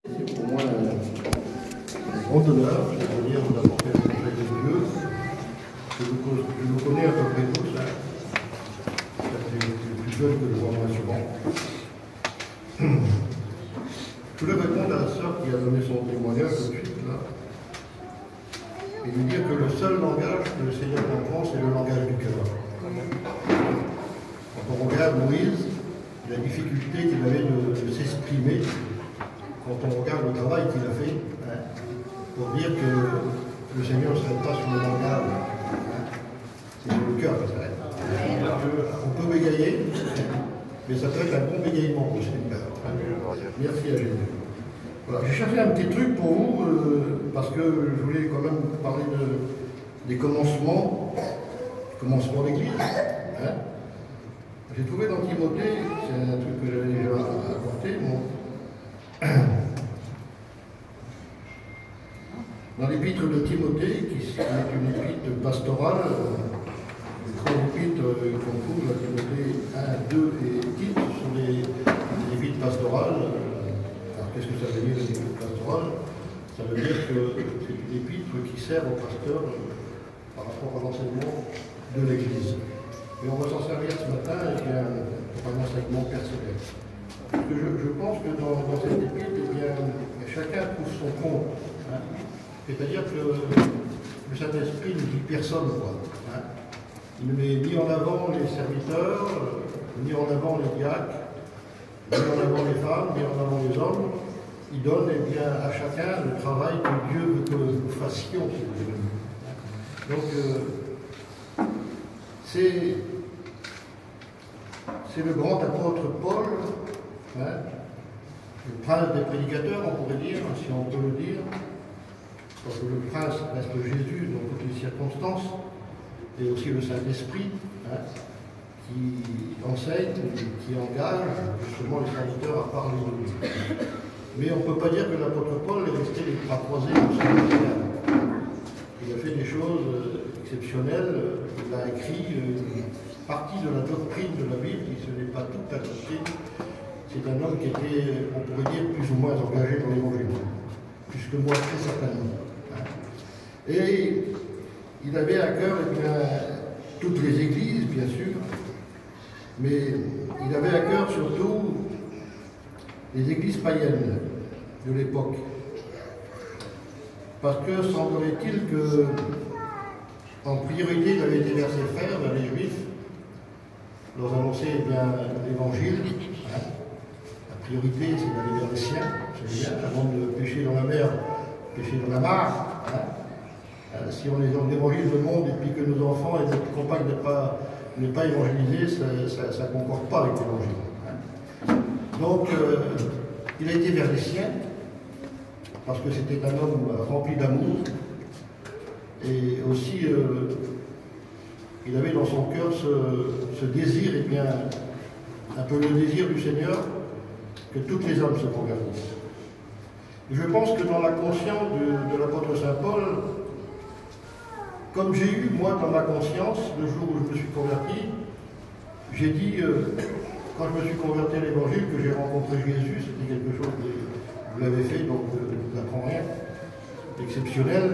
C'est pour moi un grand honneur, je veux dire, d'apporter le conseil de Dieu. Je le connais à peu près tous, hein. C'est plus jeune que je vois moins souvent. Je voulais répondre à la sœur qui a donné son témoignage tout de suite là, et lui dire que le seul langage que le Seigneur comprend, c'est le langage du cœur. Quand on regarde Moïse, la difficulté qu'il avait de s'exprimer, quand on regarde le travail qu'il a fait, hein, pour dire que le Seigneur ne serait pas sur le langage, hein, c'est sur le cœur. On peut bégayer, mais ça peut être un bon bégayement au Seigneur. Merci à Jésus. Voilà, j'ai cherché un petit truc pour vous, parce que je voulais quand même parler des commencements d'Église. Hein. J'ai trouvé dans Timothée, c'est un truc que j'avais déjà apporté, dans l'épître de Timothée, qui est une épître pastorale, les trois épîtres qu'on trouve à Timothée 1, 2 et Tite sont des épîtres pastorales. Alors qu'est-ce que ça veut dire, les épîtres pastorales? Ça veut dire que c'est une épître qui sert au pasteur par rapport à l'enseignement de l'Église. Et on va s'en servir ce matin pour un enseignement personnel. Parce que je pense que dans cette épître, eh bien, chacun trouve son compte. Hein. C'est-à-dire que le Saint-Esprit ne dit personne, quoi. Hein. Il ne met ni en avant les serviteurs, ni en avant les diacres, ni en avant les femmes, ni en avant les hommes. Il donne eh bien, à chacun le travail que Dieu veut que nous fassions, si vous voulez. Donc, c'est le grand apôtre Paul, hein, le prince des prédicateurs, on pourrait dire, si on peut le dire, parce que le prince reste Jésus dans toutes les circonstances, et aussi le Saint-Esprit, hein, qui enseigne, qui engage justement les serviteurs à parler de lui. Mais on ne peut pas dire que l'apôtre Paul est resté les bras croisés dans son ministère. Il a fait des choses exceptionnelles, il a écrit une partie de la doctrine de la Bible, ce n'est pas toute la doctrine. C'est un homme qui était, on pourrait dire, plus ou moins engagé dans l'Évangile, plus que moi très certainement. Et il avait à cœur eh bien, toutes les églises, bien sûr, mais il avait à cœur surtout les églises païennes de l'époque. Parce que semblerait-il que, en priorité, il avait été vers ses frères, vers les Juifs, leur annoncer eh bien l'Évangile. Hein. La priorité, c'est d'aller vers les siens, c'est bien, avant de pécher dans la mer, pécher dans la mare. Hein. Si on évangile le monde et puis que nos enfants et notre compagne n'est pas évangélisés, ça ne concorde pas avec l'Évangile. Hein. Donc, il a été vers les siens, parce que c'était un homme rempli d'amour, et aussi il avait dans son cœur ce désir, eh bien, un peu le désir du Seigneur, que tous les hommes se convertissent. Et je pense que dans la conscience de l'apôtre Saint Paul, comme j'ai eu, moi, dans ma conscience, le jour où je me suis converti, j'ai dit, quand je me suis converti à l'Évangile, que j'ai rencontré Jésus, c'était quelque chose que vous l'avez fait, donc je ne vous apprends rien, exceptionnel.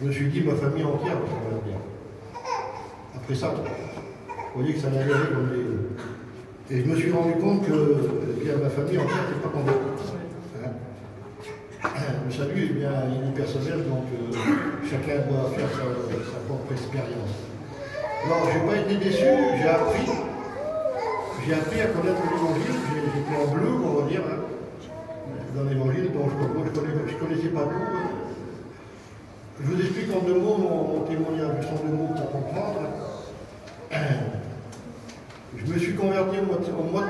Je me suis dit, ma famille entière va se convertir. Après ça, vous voyez que ça m'est arrivé comme des... Et je me suis rendu compte que eh bien, ma famille entière n'était pas convertie. Hein. Le salut, eh bien, il est personnel, donc chacun doit faire sa propre expérience. Alors, je n'ai pas été déçu, j'ai appris à connaître l'Évangile. J'étais en bleu, on va dire, hein, dans l'Évangile, dont je ne connaissais pas tout. Je vous explique en 2 mots mon témoignage, ce sont 2 mots pour comprendre. Je me suis converti au mois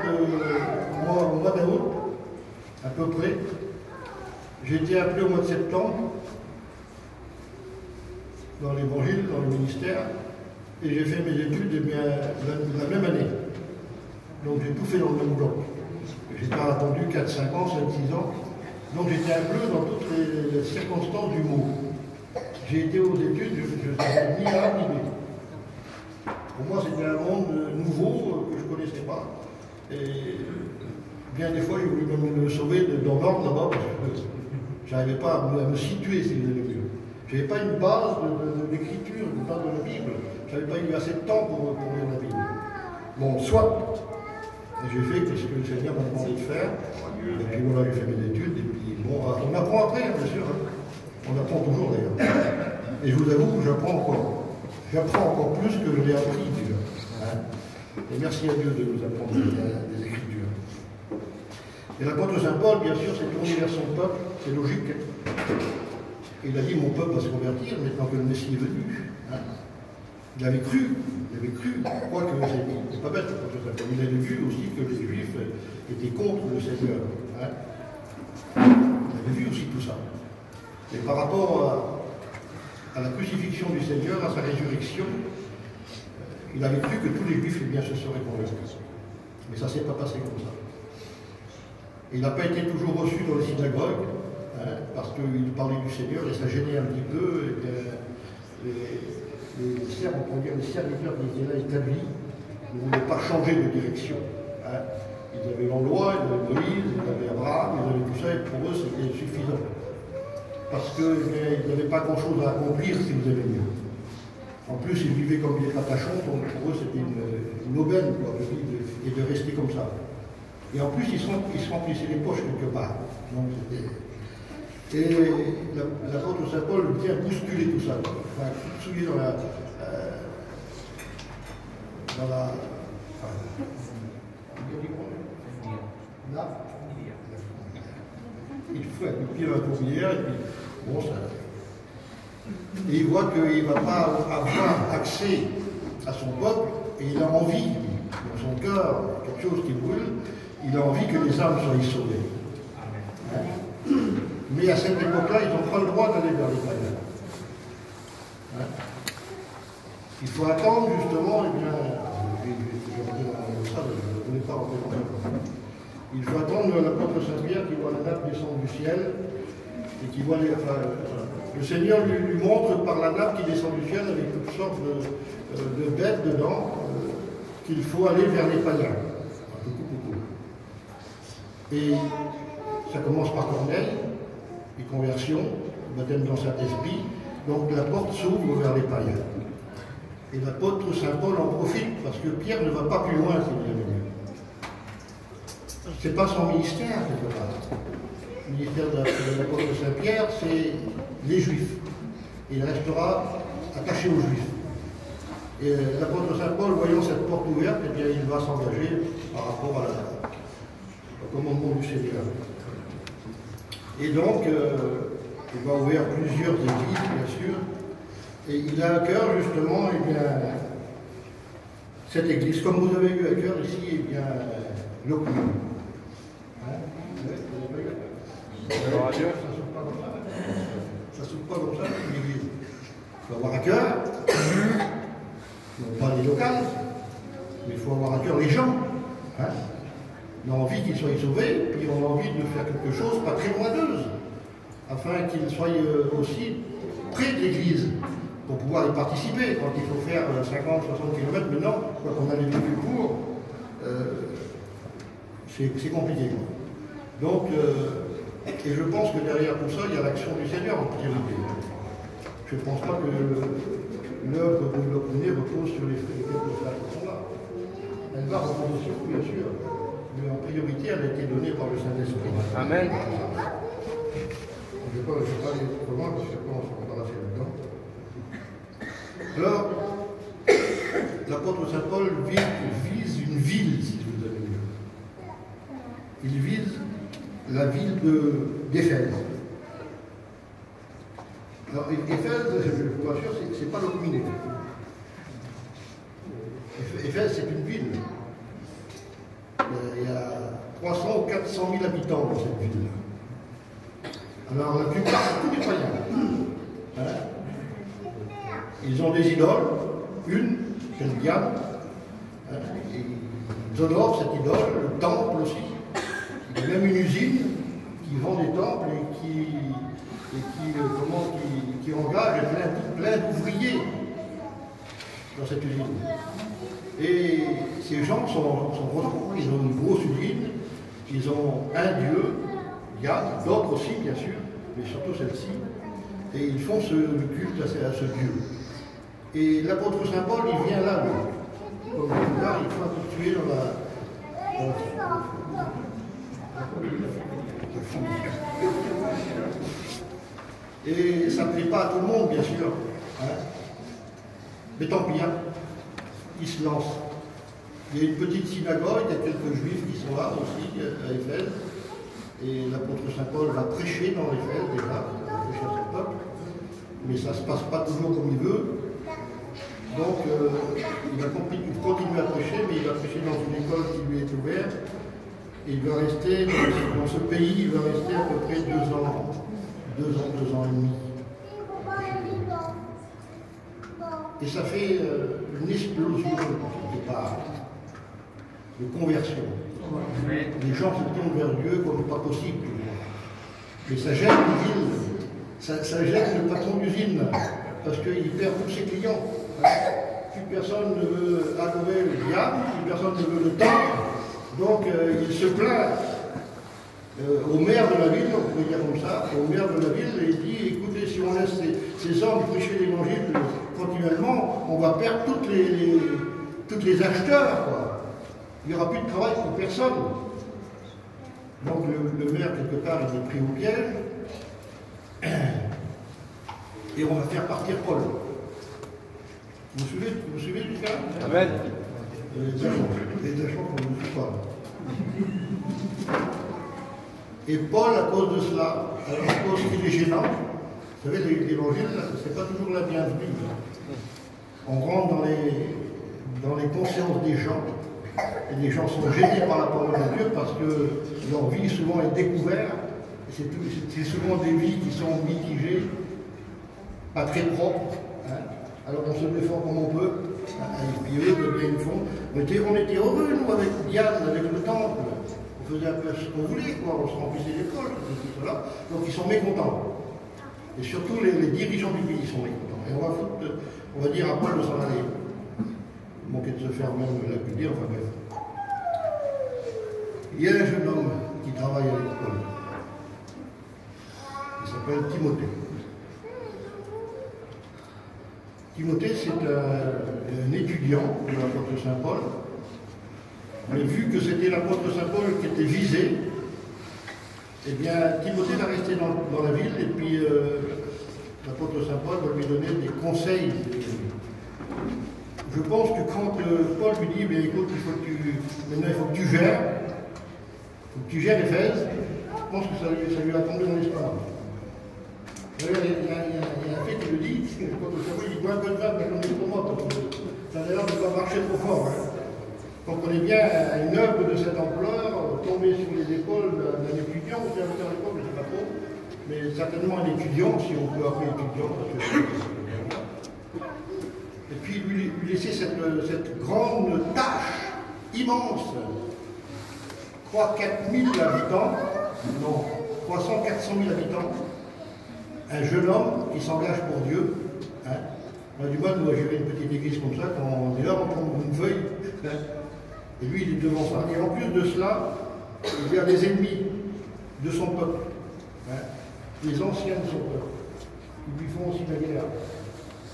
d'août, à peu près. J'ai été appelé au mois de septembre, dans l'Évangile, dans le ministère, et j'ai fait mes études eh bien, la même année. Donc j'ai tout fait dans le même bloc. Je n'ai pas attendu 4, 5 ans, 5, 6 ans. Donc j'étais un peu dans toutes les circonstances du mot. J'ai été aux études, je ne savais ni A ni B. Pour moi, c'était un monde nouveau que je ne connaissais pas. Et Bien des fois, j'ai voulu me sauver dans l'ordre là-bas parce que je n'arrivais pas à me situer, si vous avez vu. Je n'avais pas une base d'écriture, une base de la Bible. Je n'avais pas eu assez de temps pour lire la Bible. Bon, soit. Et j'ai fait ce que le Seigneur m'a demandé de faire. Et puis voilà, j'ai fait mes études. Et puis bon, on apprend après, bien sûr. On apprend toujours d'ailleurs. Et je vous avoue, j'apprends encore. J'apprends encore plus que je l'ai appris déjà. Hein. Et merci à Dieu de nous apprendre des Écritures. Et l'apôtre Saint Paul, bien sûr, s'est tourné vers son peuple, c'est logique. Il a dit, mon peuple va se convertir maintenant que le Messie est venu. Hein. Il avait cru, je crois que c'est pas bête, l'apôtre Saint Paul. Il avait vu aussi que les Juifs étaient contre le Seigneur. Hein. Il avait vu aussi tout ça. Et par rapport à la crucifixion du Seigneur, à sa résurrection, il avait cru que tous les Juifs eh bien, se seraient convertis. Mais ça ne s'est pas passé comme ça. Il n'a pas été toujours reçu dans les synagogues, hein, parce qu'il parlait du Seigneur et ça gênait un petit peu. Les serviteurs qui étaient là établis ne voulaient pas changer de direction. Hein. Ils avaient l'endroit, ils avaient Moïse, ils avaient Abraham, ils avaient tout ça, et pour eux c'était suffisant. Parce qu'ils n'avaient pas grand-chose à accomplir, si vous avez mieux. En plus, ils vivaient comme des patachons, donc pour eux c'était une aubaine quoi, de vivre et de rester comme ça. Et en plus, ils se remplissaient les poches quelque part. Donc, et l'apôtre Saint Paul vient bousculer tout ça. Enfin, souiller dans la il faut un pied dans la fourmilière, et puis bon, ça. Et il voit qu'il ne va pas avoir accès à son peuple, et il a envie, dans son cœur, quelque chose qui brûle, il a envie que les âmes soient sauvées. Hein? Mais à cette époque-là, ils n'ont pas le droit d'aller vers les païens. Hein? Il faut attendre justement, eh bien, je ne voulais pas rentrer dans ça. Il faut attendre l'apôtre Saint-Pierre qui voit la nappe descendre du ciel et qui voit le Seigneur lui montre par la nappe qui descend du ciel avec toutes sortes de bêtes dedans qu'il faut aller vers les païens. Et ça commence par Corneille, les conversions, le baptême dans Saint-Esprit, donc la porte s'ouvre vers les païens. Et l'apôtre Saint Paul en profite parce que Pierre ne va pas plus loin, si vous avez vu. Ce n'est pas son ministère, quelque part. Le ministère de l'apôtre Saint-Pierre, c'est les Juifs. Il restera attaché aux Juifs. Et l'apôtre Saint Paul, voyant cette porte ouverte, eh bien, il va s'engager par rapport au commandement du Seigneur. Et donc, il va ouvrir plusieurs églises, bien sûr. Et il a à cœur, justement, eh bien, cette église, comme vous avez eu à cœur ici, eh bien, l'Occupé. Ça ne s'ouvre pas comme ça, l'église. Il faut avoir à cœur, non pas les locales, mais il faut avoir à cœur les gens. Hein. On a envie qu'ils soient sauvés, puis on a envie de faire quelque chose, pas très loin d'eux, afin qu'ils soient aussi près de l'église, pour pouvoir y participer. Quand il faut faire 50, 60 km, maintenant, quand on a les véhicules courts, c'est compliqué. Quoi. Donc, et je pense que derrière tout ça, il y a l'action du Seigneur en priorité. Je ne pense pas que l'œuvre de l'Occupé repose sur les quelques frères qui sont là. Elle va reposer sur vous, bien sûr, mais en priorité, elle a été donnée par le Saint-Esprit. Amen. Je ne vais pas aller autrement, parce que on se embarrasser là-dedans. Alors, l'apôtre Saint Paul vise une ville, si vous avez vu. Il vise la ville d'Éphèse. Alors, Éphèse, je vous rassure, ce n'est pas l'Occupé. Éphèse, c'est une ville. Il y a 300 ou 400 000 habitants dans cette ville. Alors, la plupart, c'est tous des païens. Hein? Ils ont des idoles. Une, c'est le diable. Hein? Ils honorent cette idole, le temple aussi. Il y a même une usine qui vend des temples et qui engage plein d'ouvriers dans cette usine. Et ces gens sont ils ont une grosse usine, Ils ont un Dieu, il y a d'autres aussi bien sûr, mais surtout celle-ci, et ils font le culte à ce Dieu. Et l'apôtre Saint Paul, il vient là, lui. Comme là, il faut habituer dans la... Et ça ne plaît pas à tout le monde, bien sûr. Hein. Mais tant pis, hein. Il se lance. Il y a une petite synagogue, il y a quelques juifs qui sont là aussi, à Éphèse. Et l'apôtre Saint Paul va prêcher dans Éphèse déjà, il va prêcher à son peuple. Mais ça ne se passe pas toujours comme il veut. Donc, il va continuer à prêcher, mais il va prêcher dans une école qui lui est ouverte. Et il va rester, dans ce pays, il va rester à peu près 2 ans. 2 ans et demi. Et ça fait une explosion de conversion. Les gens se tournent vers Dieu comme pas possible. Mais ça gêne l'usine, ça gêne le patron d'usine, parce qu'il perd tous ses clients. Plus personne ne veut adorer le diable, plus personne ne veut le temple, donc il se plaint au maire de la ville, on pourrait dire comme ça, au maire de la ville, et il dit, écoutez, si on laisse ces hommes prêcher l'évangile continuellement, on va perdre tous les acheteurs, quoi. Il n'y aura plus de travail pour personne. Donc le maire, quelque part, il est pris au piège, et on va faire partir Paul. Vous suivez du cas? Amen. Les achats qu'on ne suit pas. Et Paul, à cause de cela, à cause qu'il est gênant, vous savez, l'évangile, ce n'est pas toujours la bienvenue. On rentre dans les consciences des gens, et les gens sont gênés par la parole de Dieu parce que leur vie souvent est découverte. C'est souvent des vies qui sont mitigées, pas très propres. Hein. Alors on se défend comme on peut, et puis eux, de bien ils font. Mais on était heureux, nous, avec Diane, avec le temple. On faisait un peu ce qu'on voulait, quoi. On se remplissait les poches, tout cela. Donc ils sont mécontents. Et surtout les dirigeants du pays sont mécontents. Et on va dire à Paul de s'en aller. Manquer de se faire même l'accuser, enfin bref. Il y a un jeune homme qui travaille avec Paul. Il s'appelle Timothée. Timothée, c'est un étudiant de l'apôtre Saint Paul. Mais vu que c'était l'apôtre Saint Paul qui était visé, eh bien, Timothée va rester dans la ville, et puis l'apôtre Saint Paul va lui donner des conseils. Je pense que quand Paul lui dit, bien, écoute, maintenant il faut que tu gères, Éphèse, je pense que ça lui a tombé dans l'espoir. Il y a un fait qui le dit, quand le cerveau dit, bois un peu de vin, mais j'en ai pour moi, parce que ça a l'air de ne pas marcher trop fort. Hein. Donc on est bien à une œuvre de cette ampleur, tomber sur les épaules d'un étudiant, ou serviteur à l'époque, je ne sais pas trop, mais certainement un étudiant, si on peut appeler étudiant, parce que et puis lui laisser cette grande tâche immense. 300 000 habitants, non, 300 400 000 habitants, un jeune homme qui s'engage pour Dieu. Hein. On a du mal, nous, à gérer une petite église comme ça, quand on est là, on prend une feuille, hein. Et lui, il est devant ça. Et en plus de cela, il y a les ennemis de son peuple, hein. Les anciens de son peuple, qui lui font aussi la guerre,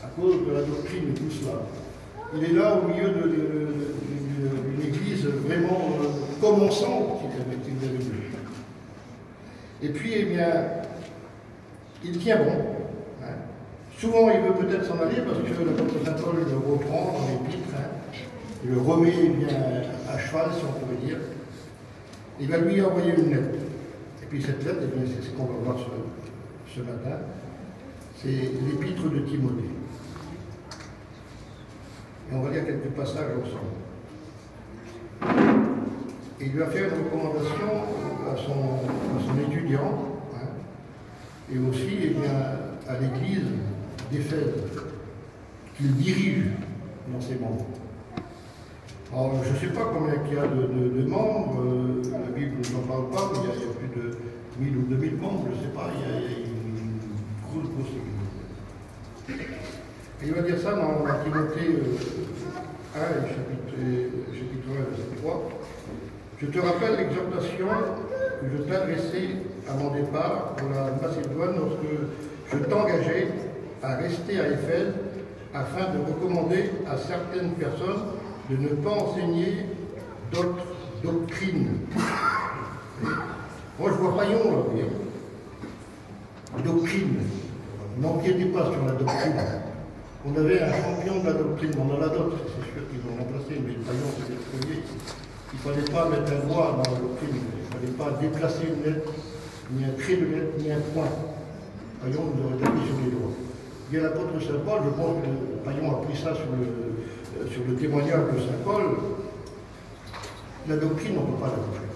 à cause de la doctrine et tout cela. Il est là au milieu d'une église vraiment commençante, si vous avez vu. Et puis, eh bien, il tient bon. Hein. Souvent, il veut peut-être s'en aller parce que l'apôtre Saint Paul le reprend dans l'épître, hein. Il le remet bien à cheval, si on pourrait dire. Il va lui envoyer une lettre. Et puis cette lettre, eh bien, c'est ce qu'on va voir ce matin. C'est l'épître de Timothée. Et on va lire quelques passages ensemble. Et il lui a fait une recommandation à son étudiant, hein, et aussi eh bien, à l'église d'Éphèse, qu'il dirige dans ses membres. Alors, je ne sais pas combien il y a de membres, la Bible n'en parle pas, mais il y a plus de 1000 ou 2000 membres, je ne sais pas, il y a une grosse église. Et il va dire ça dans Timothée 1, chapitre 1, verset 3. Je te rappelle l'exhortation que je t'adressais à mon départ pour la Macédoine lorsque je t'engageais à rester à Éphèse afin de recommander à certaines personnes de ne pas enseigner d'autres doctrines. Moi je vois Paillon là, vous voyez. Doctrine. N'empiétez pas sur la doctrine. On avait un champion de la doctrine, on en a d'autres, c'est sûr qu'ils l'ont remplacé, mais Paillon c'est le premier. Il ne fallait pas mettre un doigt dans la doctrine, il ne fallait pas déplacer une lettre, ni un trait de lettre, ni un point. Paillon nous aurait tapé sur les doigts. Il y a l'apôtre Saint Paul, je pense que Paillon a pris ça sur le témoignage de Saint Paul. La doctrine, on ne peut pas la toucher.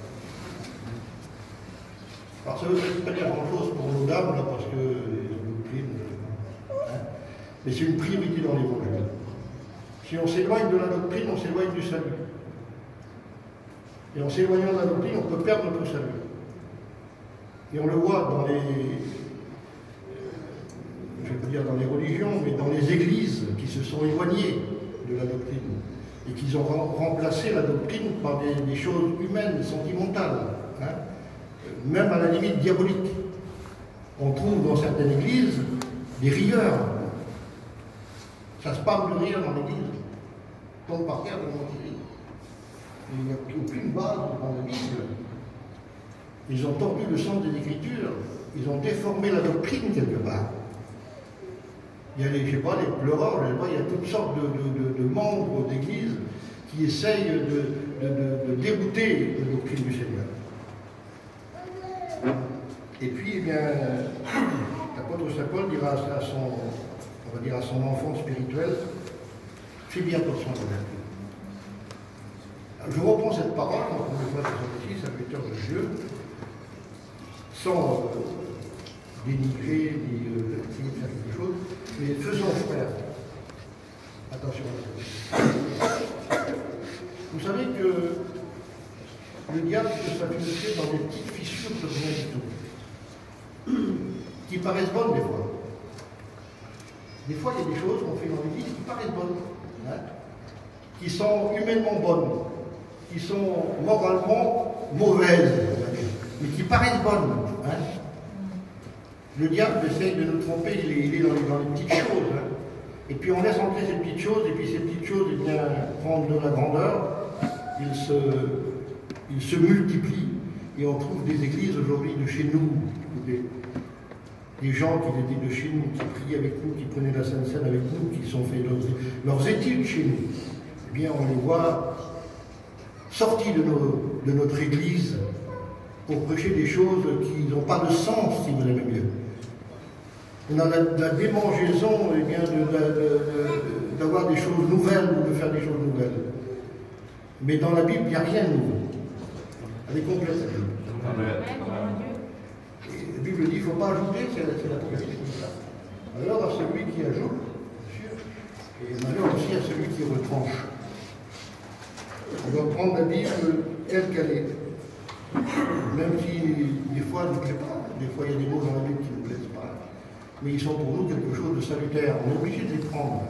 Alors ça ne veut pas dire grand-chose pour nos dames, là, parce que la doctrine, mais c'est une priorité dans l'évangile. Si on s'éloigne de la doctrine, on s'éloigne du salut. Et en s'éloignant de la doctrine, on peut perdre notre salut. Et on le voit dans les, je ne vais pas dire dans les religions, mais dans les églises qui se sont éloignées de la doctrine et qui ont remplacé la doctrine par des choses humaines, sentimentales, même à la limite diabolique. On trouve dans certaines églises des rieurs. Ça se parle de rire dans l'église. On tombe par terre devant l'église. Il n'y a aucune base dans la Bible. Ils ont tordu le sens des Écritures. Ils ont déformé la doctrine quelque part. Il y a les, je sais pas, les pleureurs, il y a toutes sortes de membres d'église qui essayent de dérouter la doctrine du Seigneur. Et puis, eh bien, l'apôtre Saint Paul dira à son, on va dire à son enfant spirituel, fais bien attention à la vertu. Je reprends cette parole, encore une fois, c'est serviteur de Dieu, sans dénigrer, ni essayer de faire quelque chose, mais faisons frère. Attention à ça. Vous savez que le diable peut s'infiltrer dans des petites fissures de rien du tout, qui paraissent bonnes des fois. Des fois, il y a des choses qu'on fait dans l'église qui paraissent bonnes, qui sont humainement bonnes, qui sont moralement mauvaises, mais qui paraissent bonnes. Le diable essaye de nous tromper, il est dans les petites choses. Et puis on laisse entrer ces petites choses, et puis ces petites choses, eh bien, prennent de la grandeur, ils se multiplient, et on trouve des églises aujourd'hui de chez nous, des gens qui étaient de chez nous, qui priaient avec nous, qui prenaient la Sainte Seine avec nous, qui sont fait leurs études chez nous. Eh bien, on les voit sortis de notre église pour prêcher des choses qui n'ont pas de sens, si vous aimez mieux. On a la démangeaison, eh bien, d'avoir des choses nouvelles ou de faire des choses nouvelles. Mais dans la Bible, il n'y a rien de nouveau. Elle est complète, la Bible. Et la Bible dit qu'il ne faut pas ajouter, c'est l'Apocalypse qui dit ça. Alors à celui qui ajoute, bien sûr, et malheur aussi à celui qui retranche. On doit prendre la Bible telle qu'elle est. Même si des fois elle ne nous plaît pas, des fois il y a des mots dans la Bible qui ne nous plaisent pas, mais ils sont pour nous quelque chose de salutaire, on est obligé de les prendre.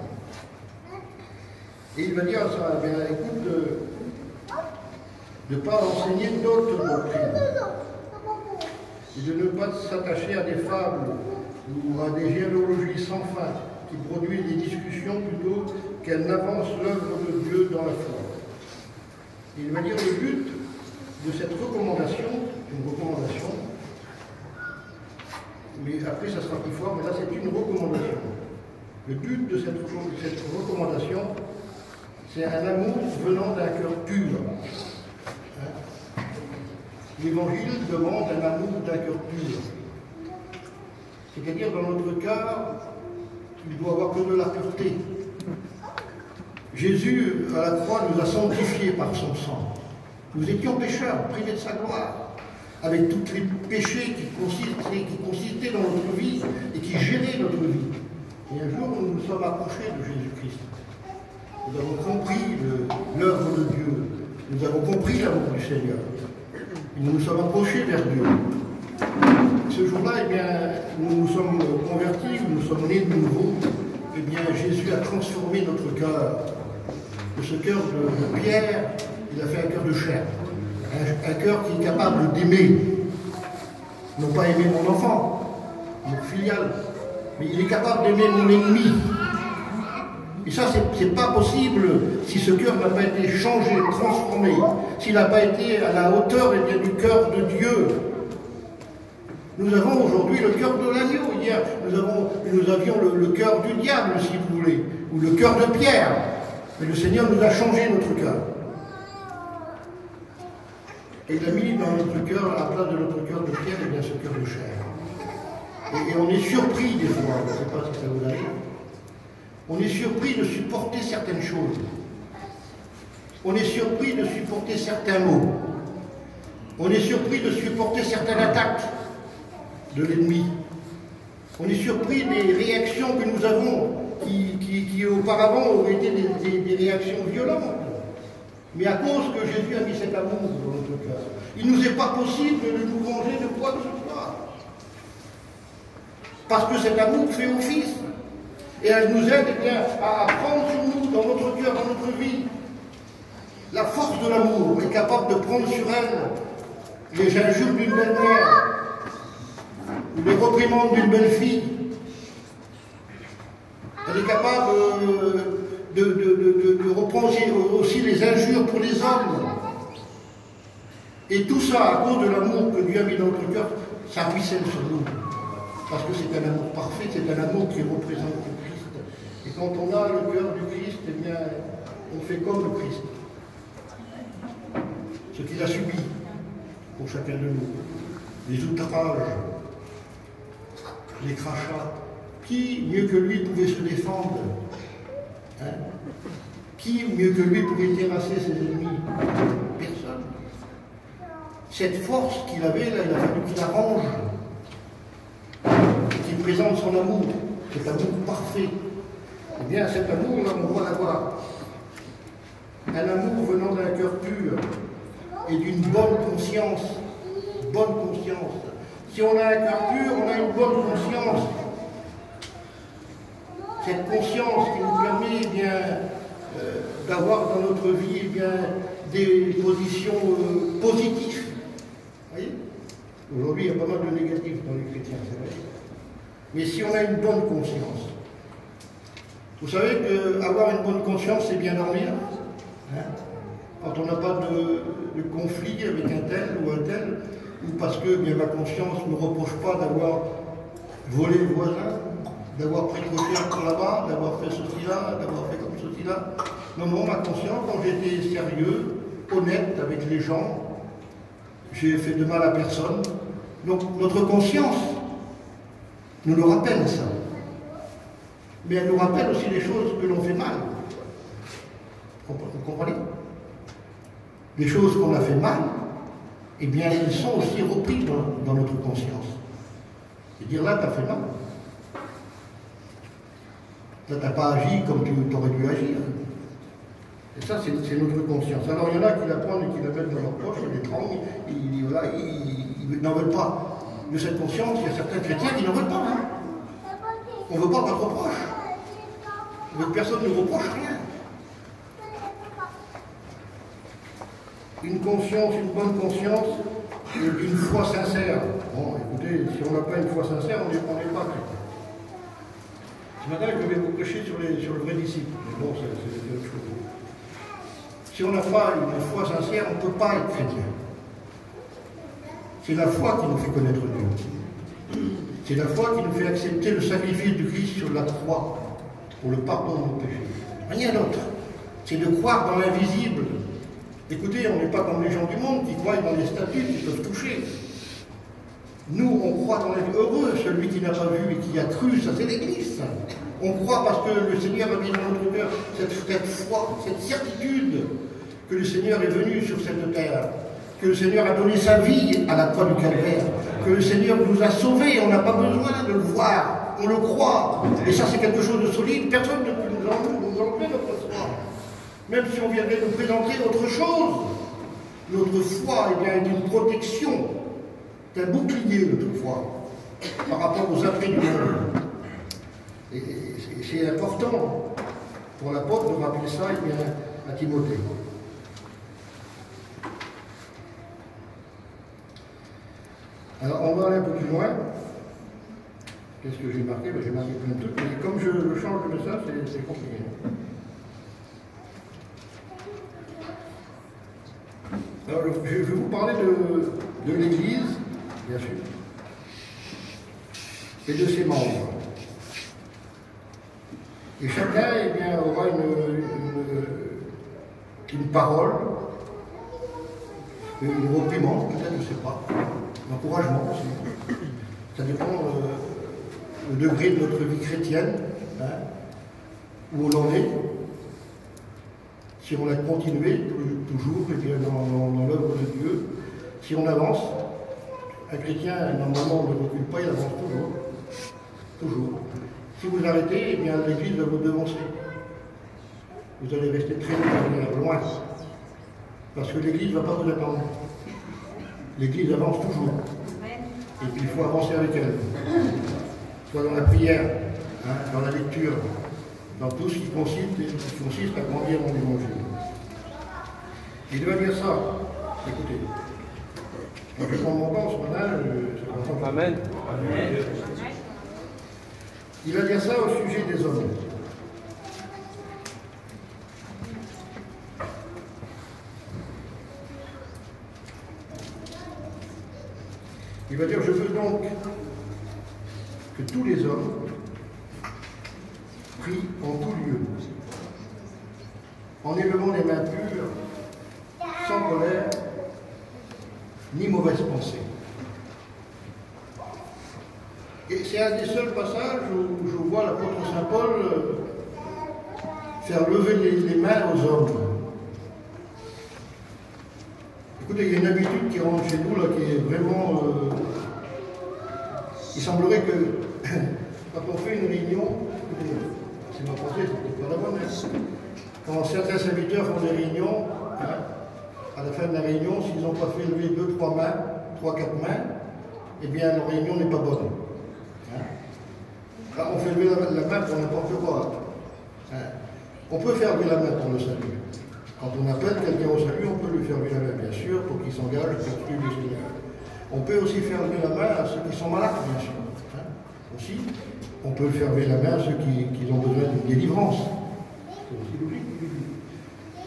Et il va dire ça, bien, écoute, de ne pas enseigner d'autres doctrines, et de ne pas s'attacher à des fables ou à des généalogies sans fin, qui produisent des discussions plutôt qu'elles n'avancent l'œuvre de Dieu dans la foi. Et il va dire le but de cette recommandation, une recommandation, mais après ça sera plus fort, mais là c'est une recommandation. Le but de cette recommandation, c'est un amour venant d'un cœur pur. L'Évangile demande un amour d'un cœur pur. C'est-à-dire dans notre cœur, il doit avoir que de la pureté. Jésus, à la croix, nous a sanctifiés par son sang. Nous étions pécheurs, privés de sa gloire, avec tous les péchés qui consistaient dans notre vie et qui gênaient notre vie. Et un jour, nous nous sommes approchés de Jésus-Christ. Nous avons compris l'œuvre de Dieu. Nous avons compris l'amour du Seigneur. Et nous nous sommes approchés vers Dieu. Ce jour-là, eh bien, nous nous sommes convertis, nous sommes nés de nouveau. Eh bien, Jésus a transformé notre cœur. De ce cœur de pierre, il a fait un cœur de chair. Un cœur qui est capable d'aimer. Non pas aimer mon enfant, mon filial, mais il est capable d'aimer mon ennemi. Et ça, c'est pas possible si ce cœur n'a pas été changé, transformé, s'il n'a pas été à la hauteur du cœur de Dieu. Nous avons aujourd'hui le cœur de l'agneau. Hier, nous avions le cœur du diable, si vous voulez, ou le cœur de Pierre. Mais le Seigneur nous a changé notre cœur. Et il a mis dans notre cœur, à la place de notre cœur de Pierre, et bien ce cœur de chair. Et on est surpris des fois, je ne sais pas si ça vous arrive, on est surpris de supporter certaines choses. On est surpris de supporter certains mots. On est surpris de supporter certaines attaques de l'ennemi. On est surpris des réactions que nous avons qui auparavant auraient été des réactions violentes. Mais à cause que Jésus a mis cet amour dans notre cœur, il ne nous est pas possible de nous venger de quoi que ce soit. Parce que cet amour fait office. Et elle nous aide à prendre sur nous, dans notre cœur, dans notre vie, la force de l'amour. Elle est capable de prendre sur elle les injures d'une belle-mère, les reprimandes d'une belle-fille. Elle est capable de reprendre aussi les injures pour les hommes. Et tout ça, à cause de l'amour que Dieu a mis dans notre cœur, ça ruisselle sur nous. Parce que c'est un amour parfait, c'est un amour qui représente le Christ. Et quand on a le cœur du Christ, eh bien, on fait comme le Christ. Ce qu'il a subi pour chacun de nous. Les outrages, les crachats. Qui, mieux que lui, pouvait se défendre? Hein? Qui, mieux que lui, pouvait terrasser ses ennemis? Personne. Cette force qu'il avait, là, il a fallu qu'il arrange. Qu'il présente son amour, cet amour parfait. Eh bien, cet amour, là, on doit l'avoir. Un amour venant d'un cœur pur et d'une bonne conscience. Bonne conscience. Si on a un cœur pur, on a une bonne conscience. Cette conscience qui nous permet eh bien, d'avoir dans notre vie eh bien, des positions positives. Vous voyez? Aujourd'hui, il y a pas mal de négatifs dans les chrétiens, c'est vrai. Mais si on a une bonne conscience, vous savez qu'avoir une bonne conscience, c'est bien dormir. Hein? Quand on n'a pas de conflit avec un tel ou un tel, ou parce que bien, ma conscience ne me reproche pas d'avoir volé le voisin, d'avoir pris trop cher pour là-bas, d'avoir fait ceci-là, d'avoir fait comme ceci-là. Non, non, ma conscience, quand j'étais sérieux, honnête avec les gens, j'ai fait de mal à personne. Donc notre conscience nous le rappelle ça. Mais elle nous rappelle aussi les choses que l'on fait mal. Vous comprenez? Les choses qu'on a fait mal, eh bien elles sont aussi reprises dans notre conscience. Et dire là, tu as fait mal. Là, tu n'as pas agi comme tu aurais dû agir. Et ça, c'est notre conscience. Alors, il y en a qui la prennent et qui la mettent dans leur poche, ils l'étranglent, ils n'en veulent pas. De cette conscience, il y a certains chrétiens qui n'en veulent pas. Hein. On ne veut pas notre reproche. Personne ne reproche rien. Une conscience, une bonne conscience, une foi sincère. Bon, écoutez, si on n'a pas une foi sincère, on n'est pas chrétien. Ce matin, je vais vous prêcher sur le vrai disciple. Mais bon, c'est autre chose. Si on n'a pas une foi sincère, on ne peut pas être chrétien. C'est la foi qui nous fait connaître Dieu. C'est la foi qui nous fait accepter le sacrifice de Christ sur la croix pour le pardon de nos péchés. Rien d'autre. C'est de croire dans l'invisible. Écoutez, on n'est pas comme les gens du monde qui croient dans les statues qui peuvent toucher. Nous, on croit dans l'invisible. Heureux celui qui n'a pas vu et qui a cru, ça c'est l'Église. On croit parce que le Seigneur a mis dans notre cœur cette foi, cette certitude que le Seigneur est venu sur cette terre, que le Seigneur a donné sa vie à la croix du Calvaire, que le Seigneur nous a sauvés, on n'a pas besoin de le voir, on le croit. Et ça c'est quelque chose de solide, personne ne peut nous enlever notre foi. Même si on viendrait nous présenter autre chose, notre foi eh bien, est une protection, c'est un bouclier notre foi, par rapport aux affres du monde. Et c'est important pour l'apôtre de rappeler ça eh bien, à Timothée. Alors, on va aller un peu plus loin. Qu'est-ce que j'ai marqué? J'ai marqué plein de trucs, mais comme je change de message, c'est compliqué. Alors, je vais vous parler de l'Église, bien sûr, et de ses membres. Et chacun eh bien, aura une parole, une reprimande, peut-être, je ne sais pas, un encouragement aussi. Ça dépend le degré de notre vie chrétienne, hein, où l'on est. Si on a continué toujours eh bien, dans l'œuvre de Dieu, si on avance, un chrétien, normalement, ne recule pas, il avance toujours. Toujours. Si vous arrêtez, eh bien l'Église va vous devancer. Vous allez rester très loin. Parce que l'Église ne va pas vous attendre. L'Église avance toujours. Et puis il faut avancer avec elle. Soit dans la prière, hein, dans la lecture, dans tout ce qui consiste à grandir dans l'Évangile. Il doit dire ça. Écoutez. Quand je prends mon temps ce matin, Amen. Il va dire ça au sujet des hommes. Il va dire, je veux donc que tous les hommes prient en tout lieu, en élevant les mains pures, sans colère, ni mauvaise pensée. Et c'est un des seuls passages où je vois l'apôtre Saint Paul faire lever les mains aux hommes. Écoutez, il y a une habitude qui rentre chez nous, là, qui est vraiment... il semblerait que quand on fait une réunion, c'est ma pensée, c'est pas la bonne, quand certains serviteurs font des réunions, hein, à la fin de la réunion, s'ils n'ont pas fait lever 2-3 mains, 3-4 mains, eh bien leur réunion n'est pas bonne. Là, on fait lever la main pour n'importe quoi. Hein. On peut faire lever la main pour le salut. Quand on appelle quelqu'un au salut, on peut lui faire lever la main, bien sûr, pour qu'il s'engage pour suivre le Seigneur. On peut aussi faire lever la main à ceux qui sont malades, bien sûr. Hein. Aussi, on peut faire lever la main à ceux qui ont besoin d'une délivrance. C'est aussi logique.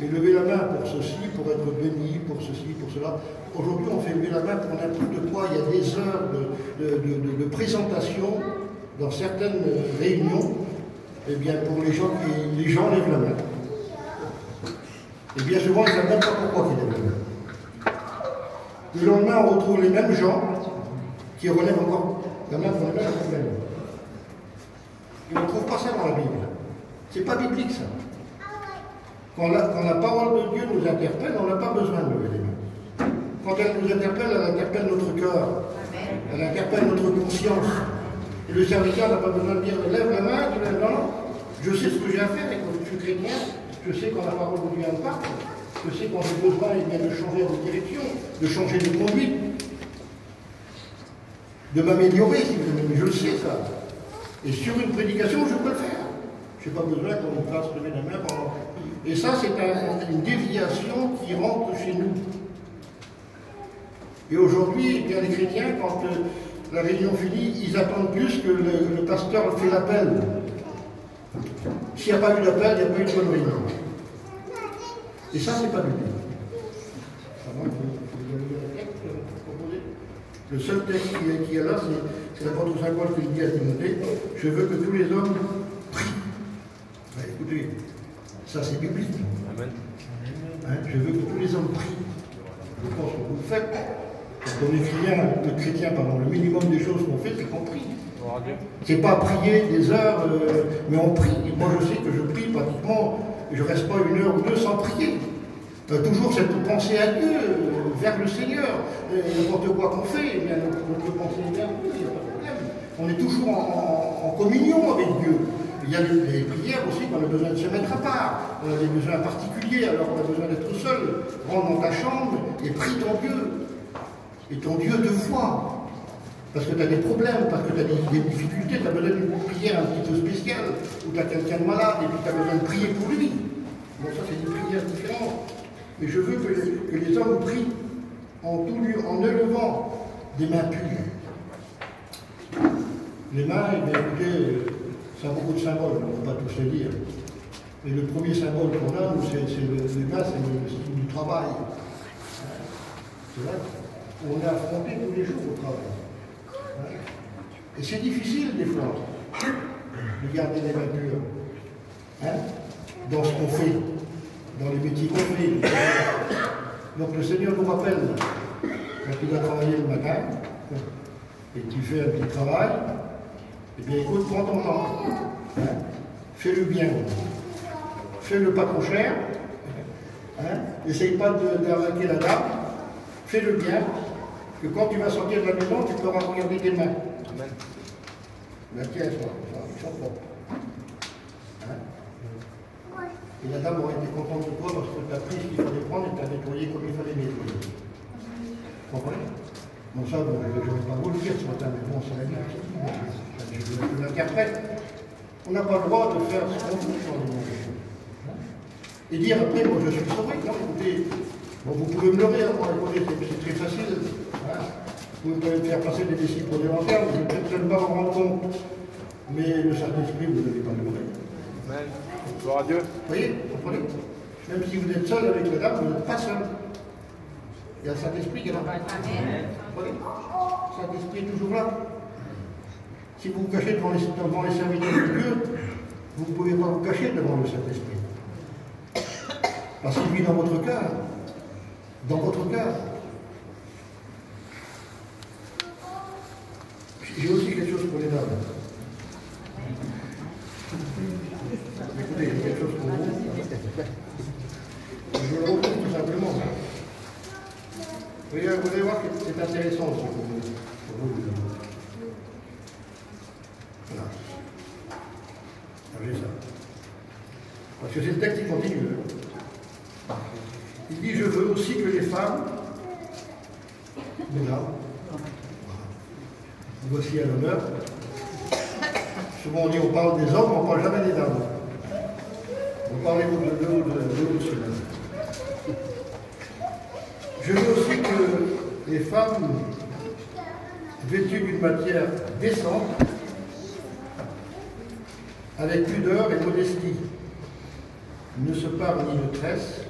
Et lever la main pour ceci, pour être béni, pour ceci, pour cela. Aujourd'hui, on fait lever la main pour n'importe quoi. Il y a des heures de présentation dans certaines réunions, eh bien, pour les gens lèvent la main. Et bien souvent, ils ne savent même pas pourquoi ils lèvent la main. Le lendemain, on retrouve les mêmes gens qui relèvent encore la main pour les mêmes problèmes. Et on ne trouve pas ça dans la Bible. C'est pas biblique, ça. Quand la parole de Dieu nous interpelle, on n'a pas besoin de lever les mains. Quand elle nous interpelle, elle interpelle notre cœur. Elle interpelle notre conscience. Et le serviteur n'a pas besoin de dire lève la main, non, non, je sais ce que j'ai à faire, et quand je suis chrétien, je sais quand la parole de Dieu me parle, je sais quand j'ai besoin de changer de direction, de changer de conduite, de m'améliorer, si vous aimez, je le sais ça. Et sur une prédication, je peux le faire. Je n'ai pas besoin qu'on me fasse lever la main pendant. Et ça, c'est une déviation qui rentre chez nous. Et aujourd'hui, eh bien, les chrétiens, quand la réunion finie, ils attendent plus que le pasteur fait l'appel. S'il n'y a pas eu d'appel, il n'y a pas eu de bonne réunion. Et ça, c'est pas du tout. Le seul texte qui est là, c'est l'apôtre Saint Paul qui dit à Timothée, je veux que tous les hommes prient. Ben, écoutez, ça c'est biblique. Amen. Hein, je veux que tous les hommes prient. Je pense que vous le faites. Quand on est chrétien, pardon, le minimum des choses qu'on fait, c'est qu'on prie. C'est pas prier des heures, mais on prie. Et moi, je sais que je prie pratiquement, je ne reste pas 1 heure ou 2 sans prier. Toujours cette pensée à Dieu, vers le Seigneur. N'importe quoi qu'on fait, eh bien, notre pensée est vers Dieu, il n'y a pas de problème. On est toujours en communion avec Dieu. Il y a des prières aussi qu'on a besoin de se mettre à part. On a des besoins particuliers, alors on a besoin d'être seul. Rentre dans ta chambre et prie ton Dieu. Et ton Dieu de foi. Parce que tu as des problèmes, parce que tu as des difficultés, tu as besoin d'une prière un petit peu spéciale, ou tu as quelqu'un de malade et puis tu as besoin de prier pour lui. Bon, ça, c'est des prières différentes. Mais je veux que les hommes prient en tout lieu, en élevant des mains pures. Les mains, eh bien, écoutez, ça a beaucoup de symboles, on ne va pas tous les dire. Mais le premier symbole qu'on a, nous, c'est les mains, c'est le signe du travail. C'est là qu'on est affronté tous les jours au travail. Et c'est difficile des fois de garder les mains pures. Dans ce qu'on fait, dans les métiers qu'on fait. Donc le Seigneur nous rappelle, quand il a travaillé le matin, et qu'il fait un petit travail, eh bien écoute, prends ton temps. Fais-le bien. Fais-le pas trop cher. N'essaye pas d'arnaquer la dame. Fais-le bien. Que quand tu vas sortir de la maison, tu pourras regarder tes mains. Amen. La tienne, ils sont propres. Et la dame aurait été contente de toi parce que tu as pris ce qu'il fallait prendre et tu as nettoyé comme il fallait nettoyer. Vous comprenez? Bon, ça, bon, je ne vais pas vous le dire ce matin, mais bon, c'est la vie. Je l'interprète. On n'a pas le droit de faire ce qu'on veut sur les mains. Et dire après, moi je suis sauvé. Non, écoutez, bon, vous pouvez me leurrer, écoutez, c'est très facile. Vous pouvez me faire passer des décibels pour des lanternes, vous ne pouvez peut-être pas en rendre compte. Mais le Saint-Esprit, vous n'allez pas leurrer. Amen. Gloire à Dieu. Vous voyez, vous comprenez? Même si vous êtes seul avec la dame, vous n'êtes pas seul. Il y a le Saint-Esprit qui est là. Vous voyez? Le Saint-Esprit est toujours là. Si vous vous cachez devant les serviteurs de Dieu, vous ne pouvez pas vous cacher devant le Saint-Esprit. Parce qu'il vit dans votre cœur. Dans votre cœur. J'ai aussi quelque chose pour les dames. Écoutez, j'ai quelque chose pour vous. Je le retrouve tout simplement. Vous allez voir que c'est intéressant aussi pour vous. Voilà. J'ai ça. Parce que c'est le texte qui continue. Il dit, je veux aussi que les femmes, voilà, voici à l'honneur. Souvent on dit, on parle des hommes, on ne parle jamais des dames. On parle de l'autre. Je veux aussi que les femmes vêtues d'une matière décente, avec pudeur et modestie, ne se parlent ni de tresses,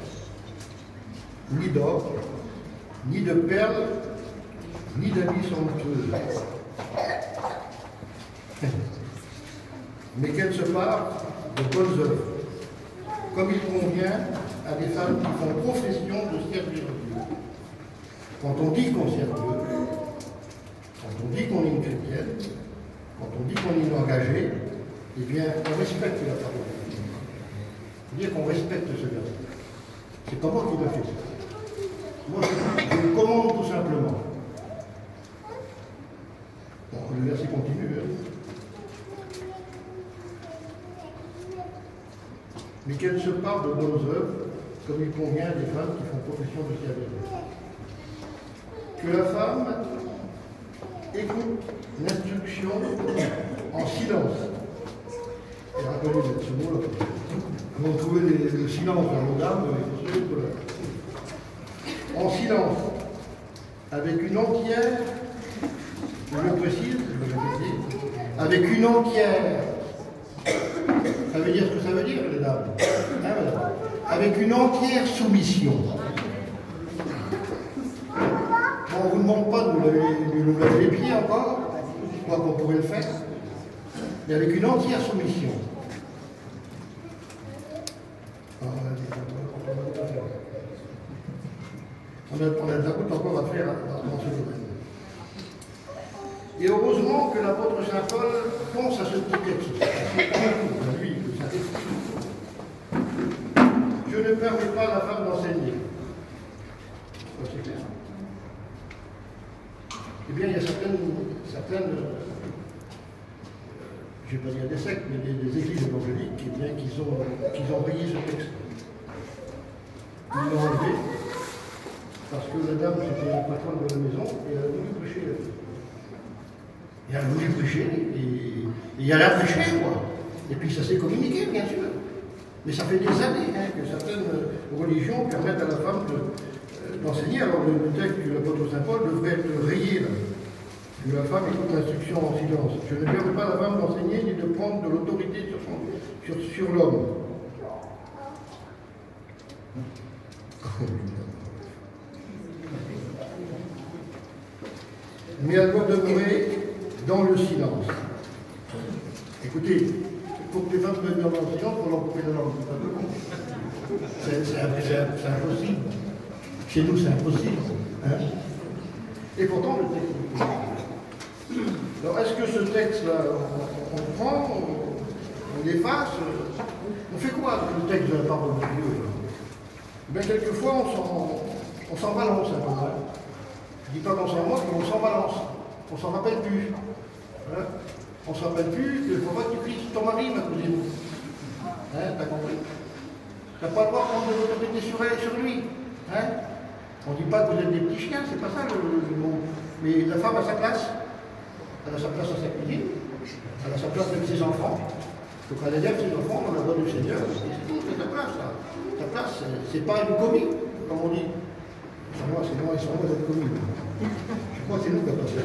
ni d'or, ni de perles, ni d'habits somptueux. Mais qu'elles se parlent de bonnes œuvres, comme il convient à des femmes qui font profession de servir Dieu. Quand on dit qu'on sert Dieu, quand on dit qu'on est une chrétienne, quand on dit qu'on est engagé, eh bien, on respecte la parole de Dieu. C'est-à-dire qu'on respecte ce verset. C'est pas moi qui l'a fait ça. Moi, je le commande tout simplement. Bon, le verset continue. Mais qu'elle se parle de bonnes œuvres, comme il convient à des femmes qui font profession de servir Dieu. Que la femme écoute l'instruction en silence. Et rappelez ce mot-là. Vous trouvez le silence dans nos dames, en silence, avec une entière, je le précise, je vais répéter, avec une entière, ça veut dire ce que ça veut dire, les dames, voilà. Avec une entière soumission. Bon, on ne vous demande pas de nous laver les pieds encore, quoi qu'on pourrait le faire, mais avec une entière soumission. On a de la route encore à faire dans ce domaine. Et heureusement que l'apôtre Saint Paul pense à ce petit texte. Lui, le Saint-Esprit. Je ne permets pas à la femme d'enseigner. C'est clair. Eh bien, il y a certaines je ne vais pas dire des sectes, mais des églises évangéliques eh bien, qui ont rayé ce texte. Ils l'ont enlevé. Parce que la dame, c'était la patronne de la maison, et elle a voulu prêcher. Et elle a voulu prêcher, et elle a prêché, quoi. Et puis ça s'est communiqué, bien sûr. Mais ça fait des années que certaines religions permettent à la femme d'enseigner. Alors le texte de l'apôtre Saint Paul devrait être rayé, là. Que la femme écoute l'instruction en silence. Je ne permets pas à la femme d'enseigner ni de prendre de l'autorité sur l'homme. Mais elle doit demeurer dans le silence. Écoutez, pour que les femmes demeurent dans le silence, on leur couper la langue. C'est impossible. Chez nous, c'est impossible. Hein? Et pourtant, le texte. Alors, est-ce que ce texte-là, on prend, on l'efface? On fait quoi avec le texte de la parole de Dieu? Bien, quelquefois, on s'en balance un peu. Je ne dis pas qu'on s'en moque, mais on s'en balance. On s'en rappelle plus. Hein? On s'en rappelle plus qu'il ne faut pas que tu cries ton mari, ma cousine. Hein? T'as compris? Tu n'as pas le droit de prendre de l'autorité sur lui. Hein? On ne dit pas que vous êtes des petits chiens, c'est pas ça le mot. Mais la femme a sa place. Elle a sa place à sa cuisine. Elle a sa place avec ses enfants. Donc elle élève ses enfants dans la voie du Seigneur. C'est tout, c'est ta place là. Ta place, c'est pas une commis, comme on dit. C'est moi, ils sont loin d'être commis. Je crois que c'est nous qui avons passé.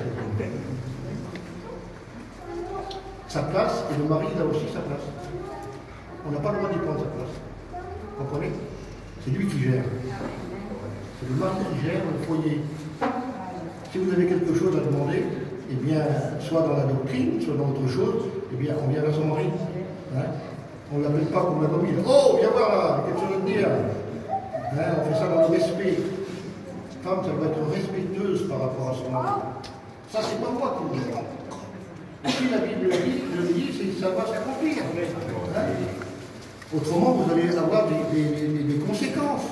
Sa place, et le mari il a aussi sa place. On n'a pas le droit d'y prendre sa place. Vous comprenez? C'est lui qui gère. C'est le mari qui gère le foyer. Si vous avez quelque chose à demander, eh bien, soit dans la doctrine, soit dans autre chose, eh bien, on vient vers son mari. Hein? On ne l'appelle pas comme la commis. Oh, viens voir là, quelque chose à te dire. Hein? On fait ça dans le respect. La femme, ça doit être respectueuse par rapport à son mari. Ça, c'est pas moi qui le dis. Si la Bible le dit, c'est que ça va s'accomplir. Hein? Autrement, vous allez avoir des conséquences.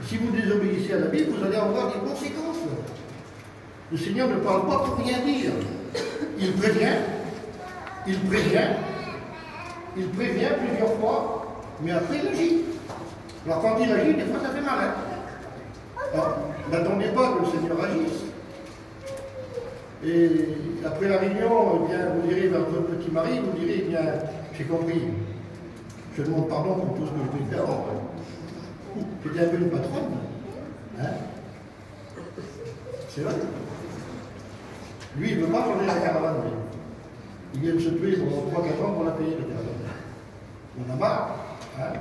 Si vous désobéissez à la Bible, vous allez avoir des conséquences. Le Seigneur ne parle pas pour rien dire. Il prévient plusieurs fois, mais après il agit. Alors quand il agit, des fois ça fait mal. Hein? Alors, n'attendez pas que le Seigneur agisse. Et après la réunion, eh bien, vous direz vers votre petit mari, vous direz, eh bien, j'ai compris. Je demande pardon pour tout ce que je peux faire. J'étais un peu une patronne. Hein? C'est vrai. Lui, il ne veut pas changer la caravane. Il vient de se tuer pendant 3-4 ans pour la payer, la caravane. On a marre. Hein?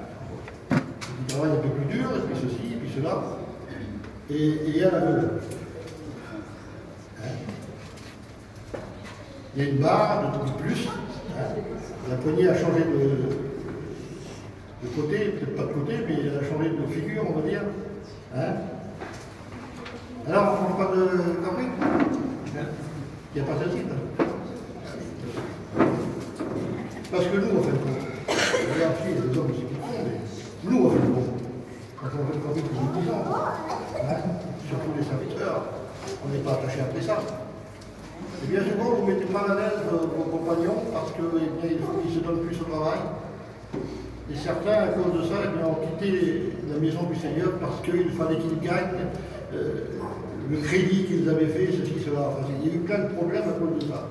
Il travaille un peu plus dur, et puis ceci, et puis cela. Et elle a veut. Hein? Il y a une barre de plus. Hein? La poignée a changé de côté, peut-être pas de côté, mais elle a changé de figure, on va dire. Hein? Alors, on ne parle pas de camping? Il n'y a pas de type. Parce que nous, on fait le compte. Regarde, il y a des hommes aussi qui le font, mais nous, on fait le compte. Quand on fait le compte depuis 10 ans, hein, surtout les serviteurs, on n'est pas attaché après ça. Et bien souvent, vous mettez mal à l'aise vos compagnons parce qu'il faut qu'ils se donnent plus au travail. Et certains, à cause de ça, eh bien, ont quitté la maison du Seigneur parce qu'il fallait qu'ils gagnent le crédit qu'ils avaient fait, ceci, cela. Enfin, il y a eu plein de problèmes à cause de ça.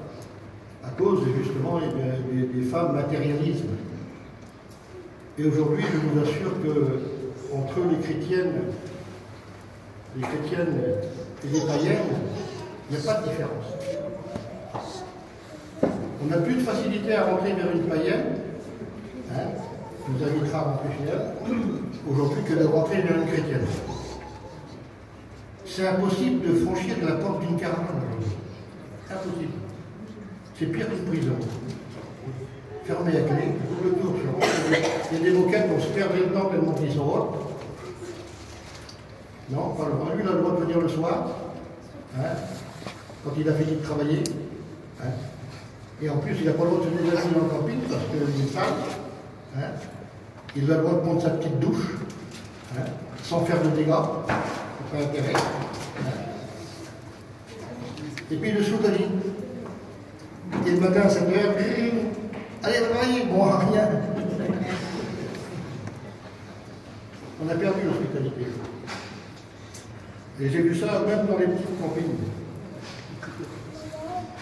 À cause, justement, des femmes matérialisme. Et aujourd'hui, je vous assure que entre les chrétiennes et les païennes, il n'y a pas de différence. On n'a plus de facilité à rentrer vers une païenne, hein, qui nous invitera à rentrer chez elle, aujourd'hui que de rentrer vers une chrétienne. C'est impossible de franchir la porte d'une caravane. Impossible. C'est pire qu'une prison. Fermé à clé, tout le tour. Il y a des moquettes qui vont se perdre dedans tellement qu'ils sont hautes. Non, pas le droit. Lui, il a le droit de venir le soir, hein, quand il a fini de travailler. Hein. Et en plus, il n'a pas le droit de se déshabiller dans le camping parce qu'il est sale. Hein. Il a le droit de prendre sa petite douche, hein, sans faire de dégâts. C'est pas intérêt. Hein. Et puis le soudari. Et le matin à 7 heures, allez travailler, bon, rien. On a perdu l'hospitalité. Et j'ai vu ça même dans les petits campings.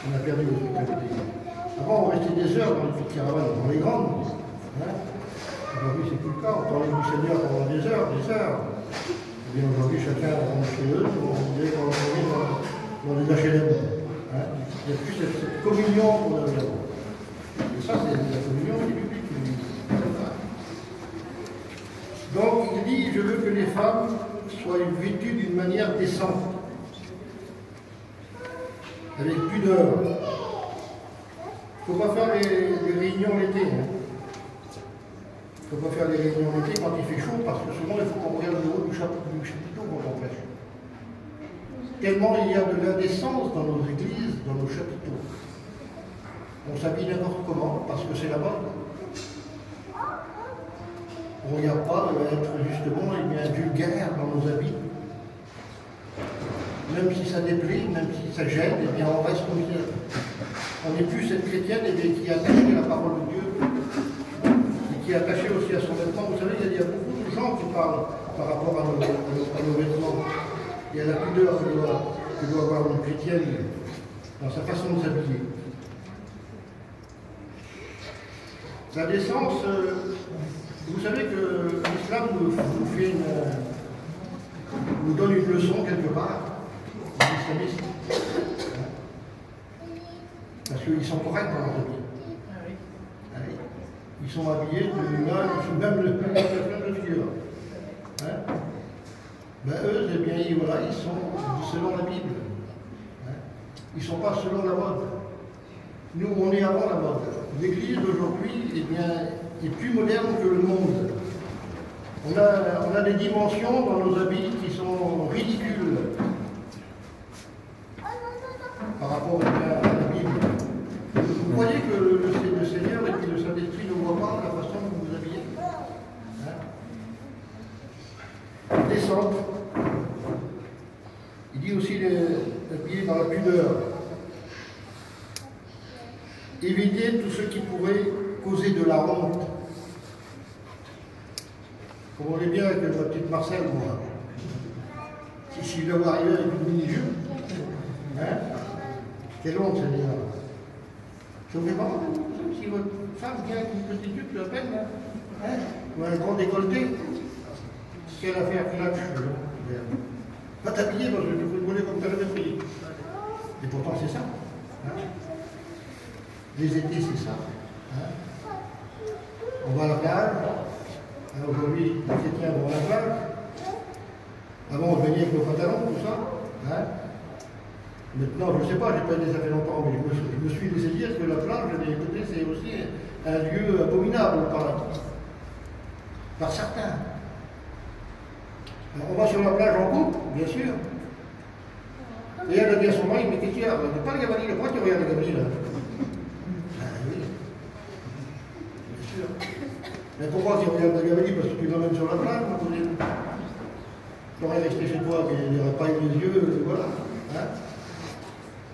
On a perdu l'hospitalité. Avant, on restait des heures dans les petites caravanes, dans les grandes. Hein. Aujourd'hui, c'est plus le cas. On parlait du Seigneur pendant des heures, des heures. Et bien aujourd'hui, chacun rentre chez eux, on dirait qu'on va dans les HLM. Hein. Il n'y a plus cette communion qu'on avait avant. Et ça, c'est la communion qui est publique. Donc, il dit, je veux que les femmes soient vêtues d'une manière décente, avec pudeur. Il ne faut pas faire les réunions l'été. Il ne faut pas faire les réunions l'été quand il fait chaud, parce que souvent, il faut qu'on regarde le haut du chapiteau quand on prêche. Tellement il y a de l'indécence dans nos églises, dans nos chapiteaux. On s'habille n'importe comment, parce que c'est la mode. On ne regarde pas être justement vulgaire dans nos habits. Même si ça déplaît, même si ça gêne, eh bien on reste comme ça. On n'est plus cette chrétienne qui est attachée à la parole de Dieu et qui est attachée aussi à son vêtement. Vous savez, il y a beaucoup de gens qui parlent par rapport à nos vêtements et à la pudeur que doit avoir une chrétienne dans sa façon de s'habiller. La décence, vous savez que l'islam nous donne une leçon quelque part, les islamistes. Parce qu'ils sont corrects dans leur habit. Ils sont habillés même le figure. Ben eux, eh bien, voilà, ils sont selon la Bible. Ils ne sont pas selon la mode. Nous, on est avant la mode. L'Église d'aujourd'hui, eh bien, est plus moderne que le monde. On a des dimensions dans nos habits qui sont ridicules par rapport à la Bible. Vous croyez que le Seigneur et puis le Saint-Esprit ne voient pas la façon dont vous vous habillez? Descente. Il dit aussi d'habiller dans la pudeur. Éviter tout ce qui pourrait causer de la honte. Vous comprenez bien que ma petite Marcel, moi, si je dois arriver avec une mini-jupe, quelle honte, Seigneur. Ça vous fait pas honte, si votre femme vient avec une petite jupe, tu l'appelles, ou un grand décolleté, quelle affaire, clatch, pas t'habiller parce que tu peux te voler comme tu avais pris. Et pourtant, c'est ça. Les étés, c'est ça. On va à la plage. Aujourd'hui, les chrétiens vont à la plage. Avant, on venait avec nos pantalons, tout ça. Maintenant, je ne sais pas, je n'ai pas été ça fait longtemps, mais je me suis laissé dire que la plage, écoutez, c'est aussi un lieu abominable par certains. Alors, on va sur la plage en couple, bien sûr. Et elle a dit à son mari, mais qu'est-ce qu'il y a? Il n'y a pas le gabarit, pourquoi tu regardes le gabarit là? Oui, bien sûr. Mais pourquoi tu regardes le gabarit? Parce que tu l'emmènes sur la plage, tu aurais resté chez toi, mais il n'aurait pas eu les yeux, voilà.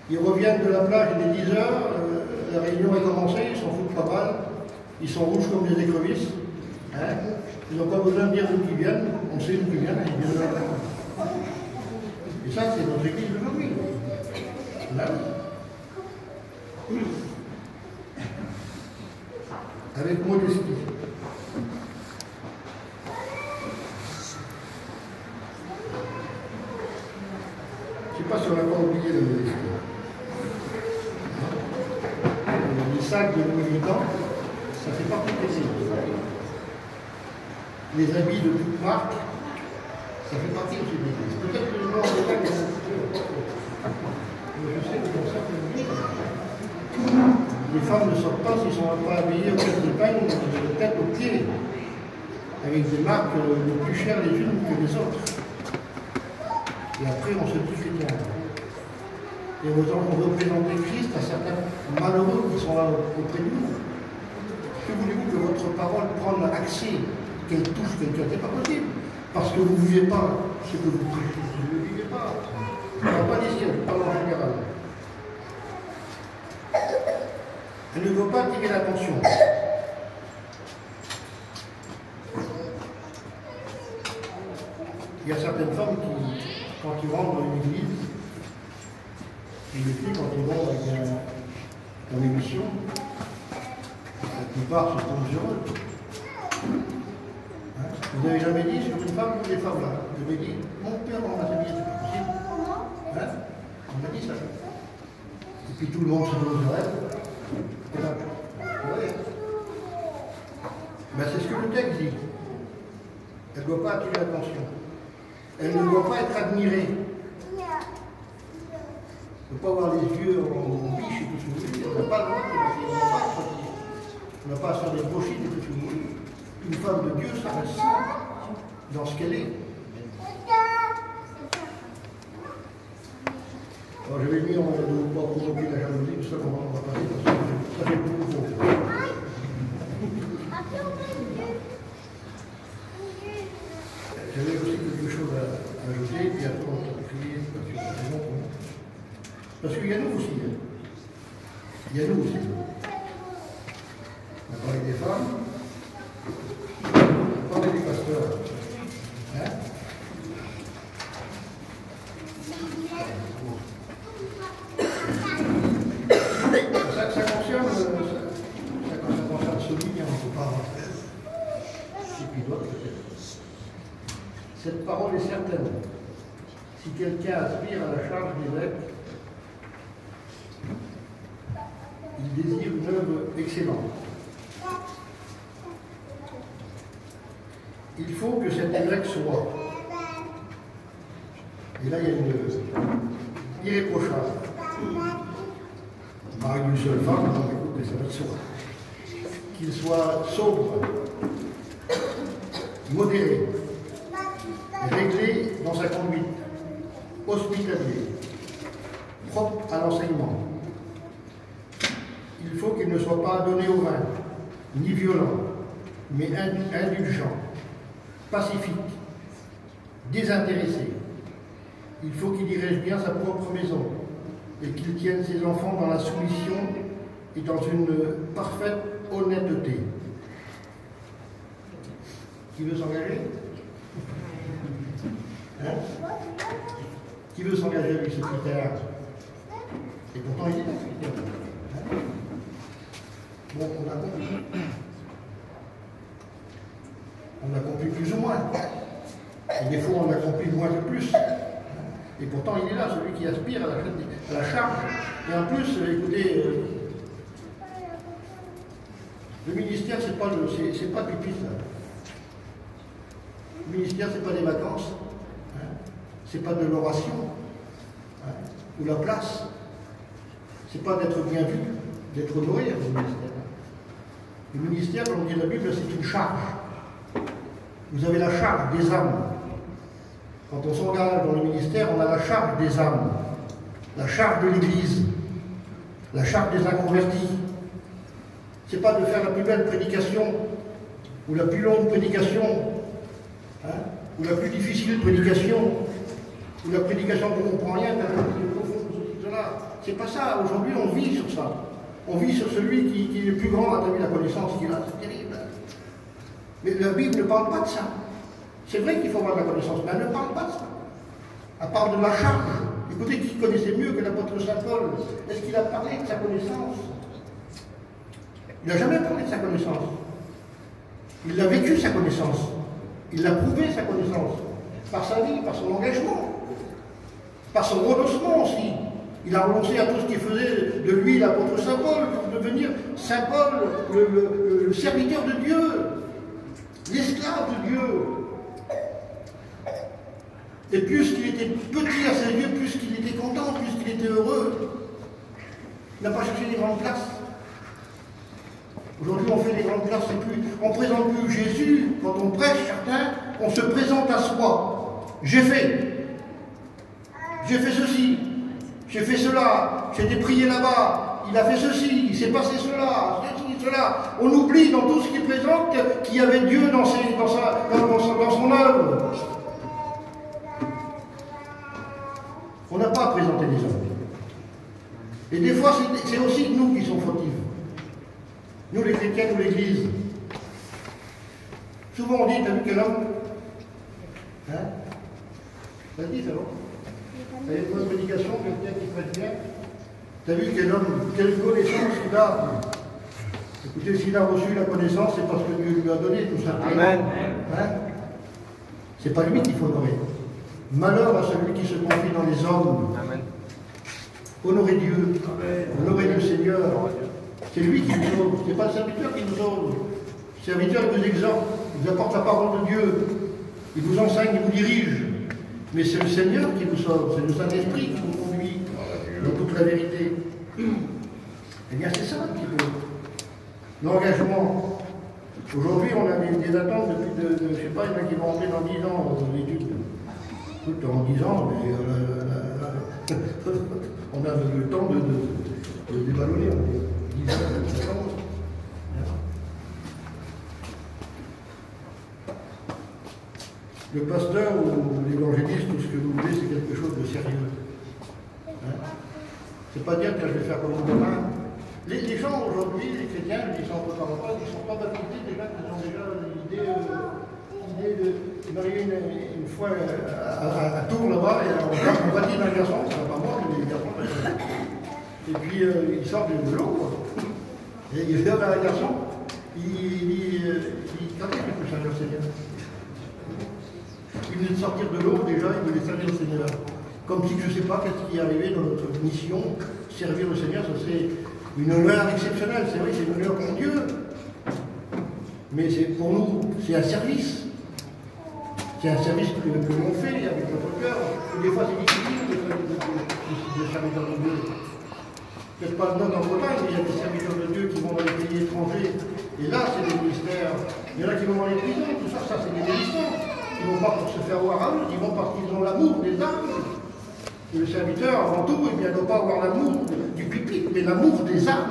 Ils reviennent de la plage, il est 10 h, la réunion est commencée, ils s'en foutent pas mal, ils sont rouges comme des écrevisses. Ils n'ont pas besoin de dire d'où ils viennent, on sait d'où ils viennent, ils viennent de la plage. Et ça, c'est notre église d'aujourd'hui. Là, oui. Avec modestie. Je ne sais pas si on n'a pas oublié la modestie. Les sacs de Louis Vuitton, ça fait partie des signes. Les habits de toute marque, ça fait partie aussi de l'église. Peut-être que les gens ont des sacs mais je sais que pour ça, les femmes ne sortent pas s'ils ne sont pas habillées au tête des pagnes, de tête aux pieds, avec des marques plus chères les unes que les autres. Et après, on se dit chrétien. Et on veut présenter Christ à certains malheureux qui sont là auprès de nous. Que voulez-vous que votre parole prenne accès, qu'elle touche quelqu'un? C'est pas possible. Parce que vous ne vivez pas ce que vous prêchez. Vous ne vivez pas. Je ne parle pas d'ici, je parle en général. Elle ne veut pas attirer l'attention. Il y a certaines femmes qui, quand ils rentrent dans une église, et les filles, quand ils vont avec une émission, la plupart se tombent sur eux. Vous n'avez jamais dit sur une femme ou des femmes là? Vous avez dit, mon père, on m'a habillé, c'est pas possible. On m'a dit ça. puis tout le monde se met aux oreilles. Et là, ben, c'est ce que le texte dit. Elle ne doit pas attirer l'attention. Elle ne doit pas être admirée. Elle ne peut pas avoir les yeux en biche et tout ce que vous voulez. Elle n'a pas le droit de on n'a pas à se faire des brochures et tout ce que vous voulez. Une femme de Dieu, ça reste dans ce qu'elle est. Alors je vais mis, on ne va pas provoquer la jalousie, tout ça qu'on va passer, parce que ça fait beaucoup trop. J'avais aussi quelque chose à ajouter, puis après on va prier parce qu'il y a nous aussi. Hein. Il y a nous aussi. On a parlé des femmes, on a parlé des pasteurs. Hein? Ça concerne celui qui en peut pas rentrer. Et puis d'autres peut-être. Cette parole est certaine. Si quelqu'un aspire à la charge d'évêque, il désire une œuvre excellente. Il faut que cet évêque soit. Et là, il y a une irréprochable. Par une seule femme, donc écoutez, ça va de soi. Qu'il soit sobre, modéré, réglé dans sa conduite, hospitalier, propre à l'enseignement. Il faut qu'il ne soit pas donné au vin, ni violent, mais indulgent, pacifique, désintéressé. Il faut qu'il dirige bien sa propre maison et qu'il tienne ses enfants dans la soumission et dans une parfaite honnêteté. Qui veut s'engager? Hein? Qui veut s'engager avec ce critère? Et pourtant il est un critère. Hein? Bon, on a compris. On a compris plus ou moins. Et des fois on a compris moins que plus. Et pourtant il est là, celui qui aspire à la charge. Et en plus, écoutez, le ministère, c'est pas le pupitre. Le ministère, c'est pas des vacances. Hein? C'est pas de l'oration. Hein? Ou la place. C'est pas d'être bien vu, d'être honoré, le ministère. Le ministère, comme dit la Bible, c'est une charge. Vous avez la charge des âmes. Quand on s'engage dans le ministère, on a la charge des âmes, la charge de l'Église, la charge des inconvertis. Ce n'est pas de faire la plus belle prédication, ou la plus longue prédication, hein, ou la plus difficile prédication, ou la prédication qu'on ne comprend rien, c'est pas ça. Aujourd'hui, on vit sur ça. On vit sur celui qui est le plus grand, à la connaissance qu'il a. C'est terrible. Mais la Bible ne parle pas de ça. C'est vrai qu'il faut avoir de la connaissance, mais elle ne parle pas de ça. Elle parle de la charge. Écoutez, qui connaissait mieux que l'apôtre Saint Paul? Est-ce qu'il a parlé de sa connaissance? Il n'a jamais parlé de sa connaissance. Il a vécu sa connaissance. Il a prouvé sa connaissance. Par sa vie, par son engagement. Par son renoncement aussi. Il a renoncé à tout ce qui faisait de lui l'apôtre Saint Paul pour devenir Saint Paul, le serviteur de Dieu, l'esclave de Dieu. Et plus qu'il était petit à ses yeux, plus qu'il était content, plus qu'il était heureux. Il n'a pas cherché des grandes places. Aujourd'hui, on fait des grandes places, on ne présente plus Jésus. Quand on prêche, certains, on se présente à soi. J'ai fait ceci, j'ai fait cela, j'ai été prié là-bas, il a fait ceci, il s'est passé cela, ceci, cela. On oublie dans tout ce qu'il présente qu'il y avait Dieu dans son œuvre. On n'a pas à présenter les hommes. Et des fois, c'est aussi nous qui sommes fautifs. Nous, les chrétiens, nous, l'Église. Souvent, on dit, t'as vu quel homme? Hein? Vas-y, c'est bon. T'as une bonne prédication, quelqu'un qui prête bien. T'as vu quel homme, quelle connaissance il a? Écoutez, s'il a reçu la connaissance, c'est parce que Dieu lui a donné tout ça. Amen. Hein? C'est pas lui qu'il faut honorer. Malheur à celui qui se confie dans les hommes. Amen. Honorer Dieu, honorer le Seigneur. C'est lui qui nous sauve, ce n'est pas le serviteur qui nous sauve. Le serviteur il vous exhorte, il vous apporte la parole de Dieu, il vous enseigne, il vous dirige. Mais c'est le Seigneur qui vous sauve, c'est le Saint-Esprit qui vous conduit dans toute la vérité. Eh bien, c'est ça un petit peu. L'engagement. Aujourd'hui, on a des attentes depuis, je ne sais pas, il y en a qui vont rentrer dans 10 ans dans l'étude. Écoute, en 10 ans, mais, on a le temps de dévaloir. 10 ans, 7 ans. Le pasteur ou l'évangéliste ou ce que vous voulez, c'est quelque chose de sérieux. Hein? C'est pas dire que je vais faire comme un gamin. Les gens aujourd'hui, les chrétiens, ils sont pas baptisés déjà, ils ont déjà l'idée de marier une fois à Tours là-bas, et on baptise un garçon, ça va pas moi, mais les garçons. Et puis ils sortent de l'eau, quoi. Et il vient vers un garçon, il dit quand est-ce que je peux servir le Seigneur? Il venait de sortir de l'eau, déjà, il voulait servir le Seigneur. Comme si je ne sais pas qu'est-ce qui est arrivé dans notre mission, servir le Seigneur, ça c'est une honneur exceptionnelle, c'est vrai, c'est une honneur pour Dieu. Mais pour nous, c'est un service. C'est un service que l'on fait avec notre cœur. Des fois, c'est difficile de servir de Dieu. Peut-être pas dans notre Bretagne, mais il y a des serviteurs de Dieu qui vont dans les pays étrangers. Et là, c'est des ministères. Il y en a qui vont dans les prisons, tout ça, c'est des ministères. Ils ne vont pas pour se faire voir à eux, ils vont parce qu'ils ont l'amour des âmes. Et le serviteur, avant tout, il ne doit pas avoir l'amour du pupitre, mais l'amour des âmes.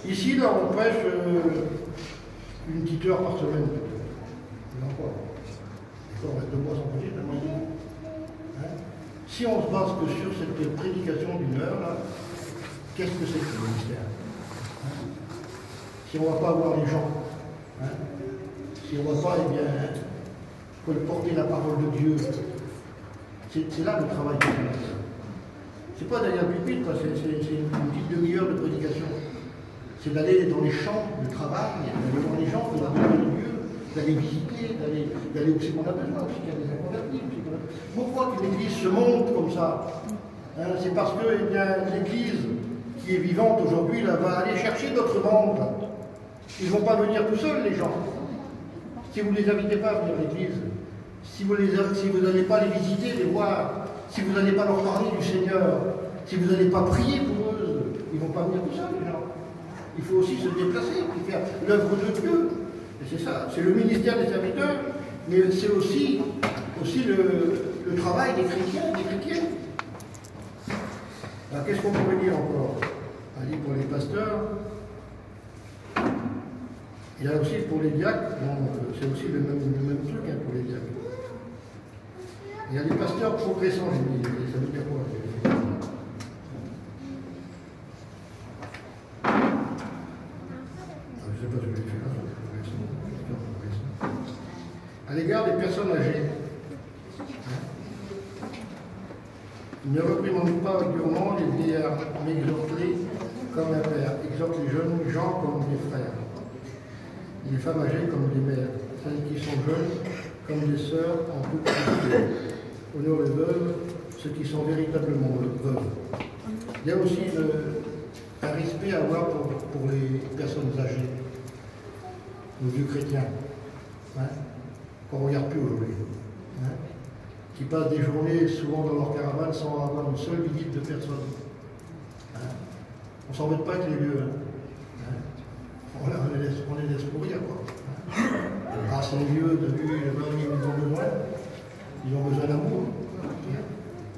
Ici, là, on prêche une petite heure par semaine, peut-être. Et encore. On reste 2 mois sans prêcher, tellement. Hein? Si on se base que sur cette prédication d'1 heure, là, qu'est-ce que c'est que le ministère? Hein? Si on ne va pas voir les gens, hein? Si on ne va pas, eh bien, colporter la parole de Dieu, c'est là le travail de Dieu. C'est pas d'aller à pupitre, c'est une petite demi-heure de prédication. C'est d'aller dans les champs de travail, d'aller dans les gens, de la parole de Dieu, d'aller visiter, d'aller où c'est qu'on a besoin, aussi qu'il y a des inconvertis. Pourquoi qu'une église se monte comme ça? Hein, c'est parce que eh bien, l'église qui est vivante aujourd'hui va aller chercher d'autres membres. Ils ne vont pas venir tout seuls, les gens. Si vous ne les invitez pas à venir à l'église, si vous n'allez pas les visiter, les voir, si vous n'allez pas leur parler du Seigneur, si vous n'allez pas prier pour eux, ils ne vont pas venir tout seuls, les gens. Il faut aussi se déplacer, et faire l'œuvre de Dieu. Et c'est ça, c'est le ministère des serviteurs, mais c'est aussi le travail des chrétiens, des chrétiennes. Alors qu'est-ce qu'on pourrait dire encore? Allez, pour les pasteurs, il y a aussi pour les diacres, c'est aussi le même truc hein, pour les diacres. Il y a des pasteurs progressants, j'ai dit, ça veut dire quoi? Je ne sais pas ce que j'ai fait là, à l'égard des personnes âgées. Il ne reprimande pas durement les vieillards, mais exhorte-les comme un père, exhorte les jeunes gens comme des frères. Les femmes âgées comme des mères, celles qui sont jeunes comme des sœurs en toute pitié. Honore les veuves, ceux qui sont véritablement veuves. Il y a aussi un respect à avoir pour les personnes âgées, nos vieux chrétiens, hein, qu'on ne regarde plus aujourd'hui, hein, qui passent des journées souvent dans leur caravane sans avoir une seule visite de personne. Hein. On ne s'embête pas avec les vieux. Hein. On les laisse pourrir, quoi. Ah, c'est les vieux, ils ont besoin. Ils ont besoin d'amour.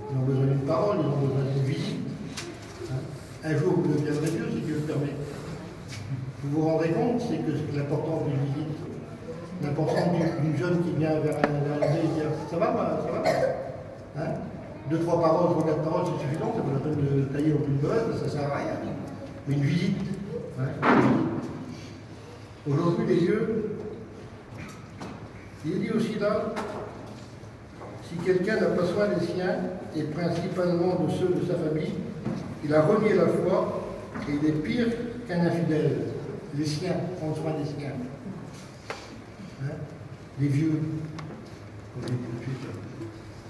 Ils ont besoin d'une parole, ils ont besoin d'une visite. Un jour, vous deviendrez Dieu, si Dieu le permet. Vous vous rendrez compte, c'est que l'importance d'une visite, l'importance d'une jeune qui vient vers un et dire ça va, ça va hein? 2-3 paroles, 3-4 paroles, c'est suffisant, c'est pas la peine de tailler dans une botte, ça ne sert à rien. Mais une visite. Hein? Aujourd'hui, les vieux, il dit aussi là, si quelqu'un n'a pas soin des siens, et principalement de ceux de sa famille, il a renié la foi et il est pire qu'un infidèle. Les siens, prendre soin des siens. Hein? Les vieux, comme je dis tout de suite.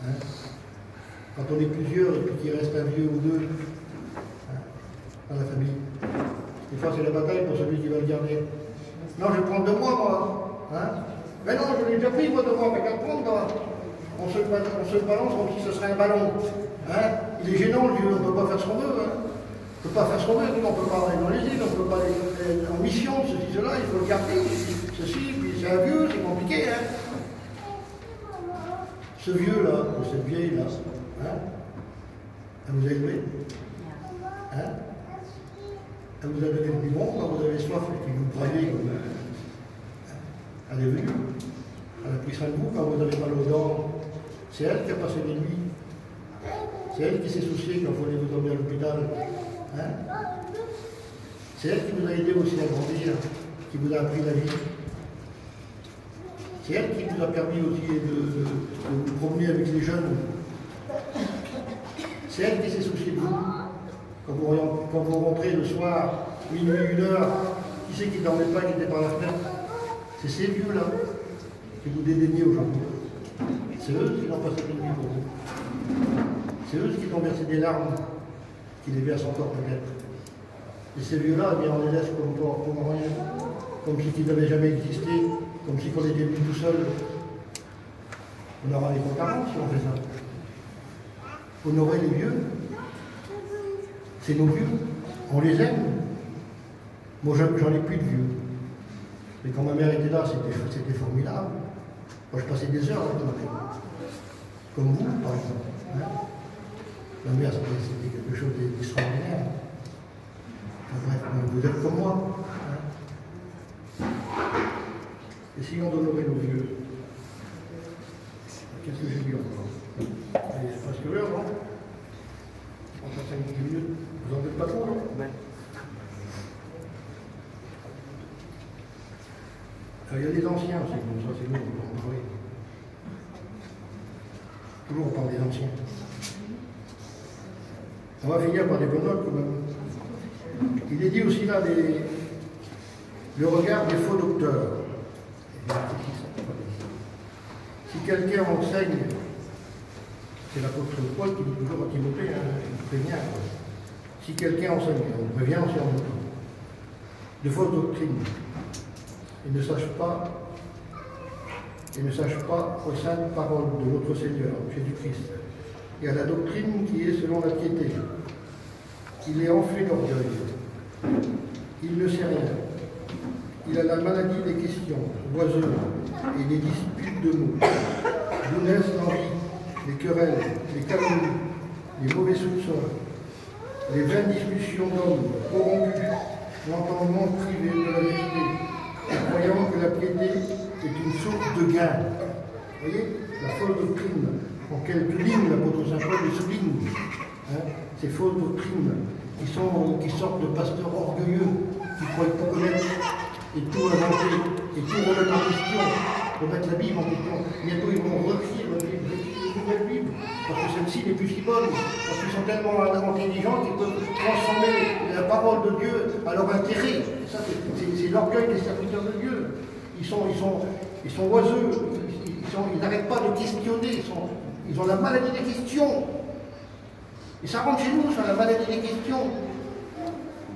Hein? Quand on est plusieurs et puis qu'il reste un vieux ou deux hein, dans la famille. Des fois, c'est la bataille pour celui qui va le garder. Non, je vais prendre de moi. Hein. Mais non, je l'ai déjà pris, moi, de moi, mais qu'à prendre, toi. On se balance comme si ce serait un ballon. Hein. Il est gênant, le vieux, on ne peut pas faire ce qu'on veut. Hein. On ne peut pas faire ce qu'on veut, on ne peut pas aller dans les îles, on ne peut pas aller en mission, ceci, cela, il faut le garder, ceci, puis c'est un vieux, c'est compliqué. Hein. Ce vieux-là, ou cette vieille-là, hein, elle vous a élevé. Hein. Elle vous a donné le biberon quand vous avez soif et que vous braillez. Elle est venue. Elle a pris soin de vous quand vous avez mal aux dents. C'est elle qui a passé les nuits. C'est elle qui s'est souciée quand vous allez vous emmener à l'hôpital. Hein? C'est elle qui vous a aidé aussi à grandir, qui vous a appris la vie. C'est elle qui vous a permis aussi de vous promener avec les jeunes. C'est elle qui s'est souciée de vous. Quand vous rentrez le soir, minuit, 1h, qui c'est qui ne dormait pas, qui était par la fenêtre? C'est ces vieux-là que vous dédaignez aujourd'hui. C'est eux qui n'ont pas cette nuit pour vous. C'est eux qui ont versé des larmes, qui les versent encore peut-être. Et ces vieux-là, eh bien, on les laisse comme rien, comme si ils n'avaient jamais existé, comme si on était venus tout seul. On aura les comptes à rendre si on fait ça. Honorer les vieux, c'est nos vieux, on les aime. Moi, j'en ai plus de vieux. Mais quand ma mère était là, c'était formidable. Moi, je passais des heures avec ma mère. Comme vous, par exemple. Hein? Ma mère, c'était quelque chose d'extraordinaire. Bref, vous êtes comme moi. Hein? Essayons d'honorer nos vieux. Qu'est-ce que j'ai dit encore? Il est presque l'heure, non? On passe 5 minutes. Vous en faites pas trop, non? Il y a des anciens aussi, comme ça, c'est nous, on peut en parler. Toujours on parle des anciens. On va finir par des bonnes notes quand même. Il est dit aussi là le regard des faux docteurs. Si quelqu'un enseigne, c'est l'apôtre Paul qui dit toujours à Timothée, si quelqu'un enseigne, on prévient aussi en même temps, de fausses doctrines, et ne sache pas aux saintes paroles de notre Seigneur, Jésus-Christ, et à la doctrine qui est selon la piété. Il est enflé d'orgueil. Il ne sait rien. Il a la maladie des questions, oiseuses, et des disputes de mots. D'où naissent l'envie, les querelles, les calomnies, les mauvais soupçons, les vaines discussions d'hommes corrompus, l'entendement privé de la vérité, croyant que la piété est une source de gain. Vous voyez, la fausse doctrine, en quelques lignes, l'apôtre Saint Paul le souligne. Hein, ces fausses doctrines qui sortent de pasteurs orgueilleux, qui croient tout connaître et tout inventer, et tout remettre en question, remettre la Bible en question. Bientôt ils vont recrire une nouvelle Bible, parce que celle-ci n'est plus si bonne, parce qu'ils sont tellement intelligents qu'ils peuvent transformer la parole de Dieu à leur intérêt. Ça, c'est l'orgueil des serviteurs de Dieu. Ils sont oiseux, ils n'arrêtent pas de questionner, ils ont la maladie des questions. Et ça rentre chez nous, ça, la maladie des questions.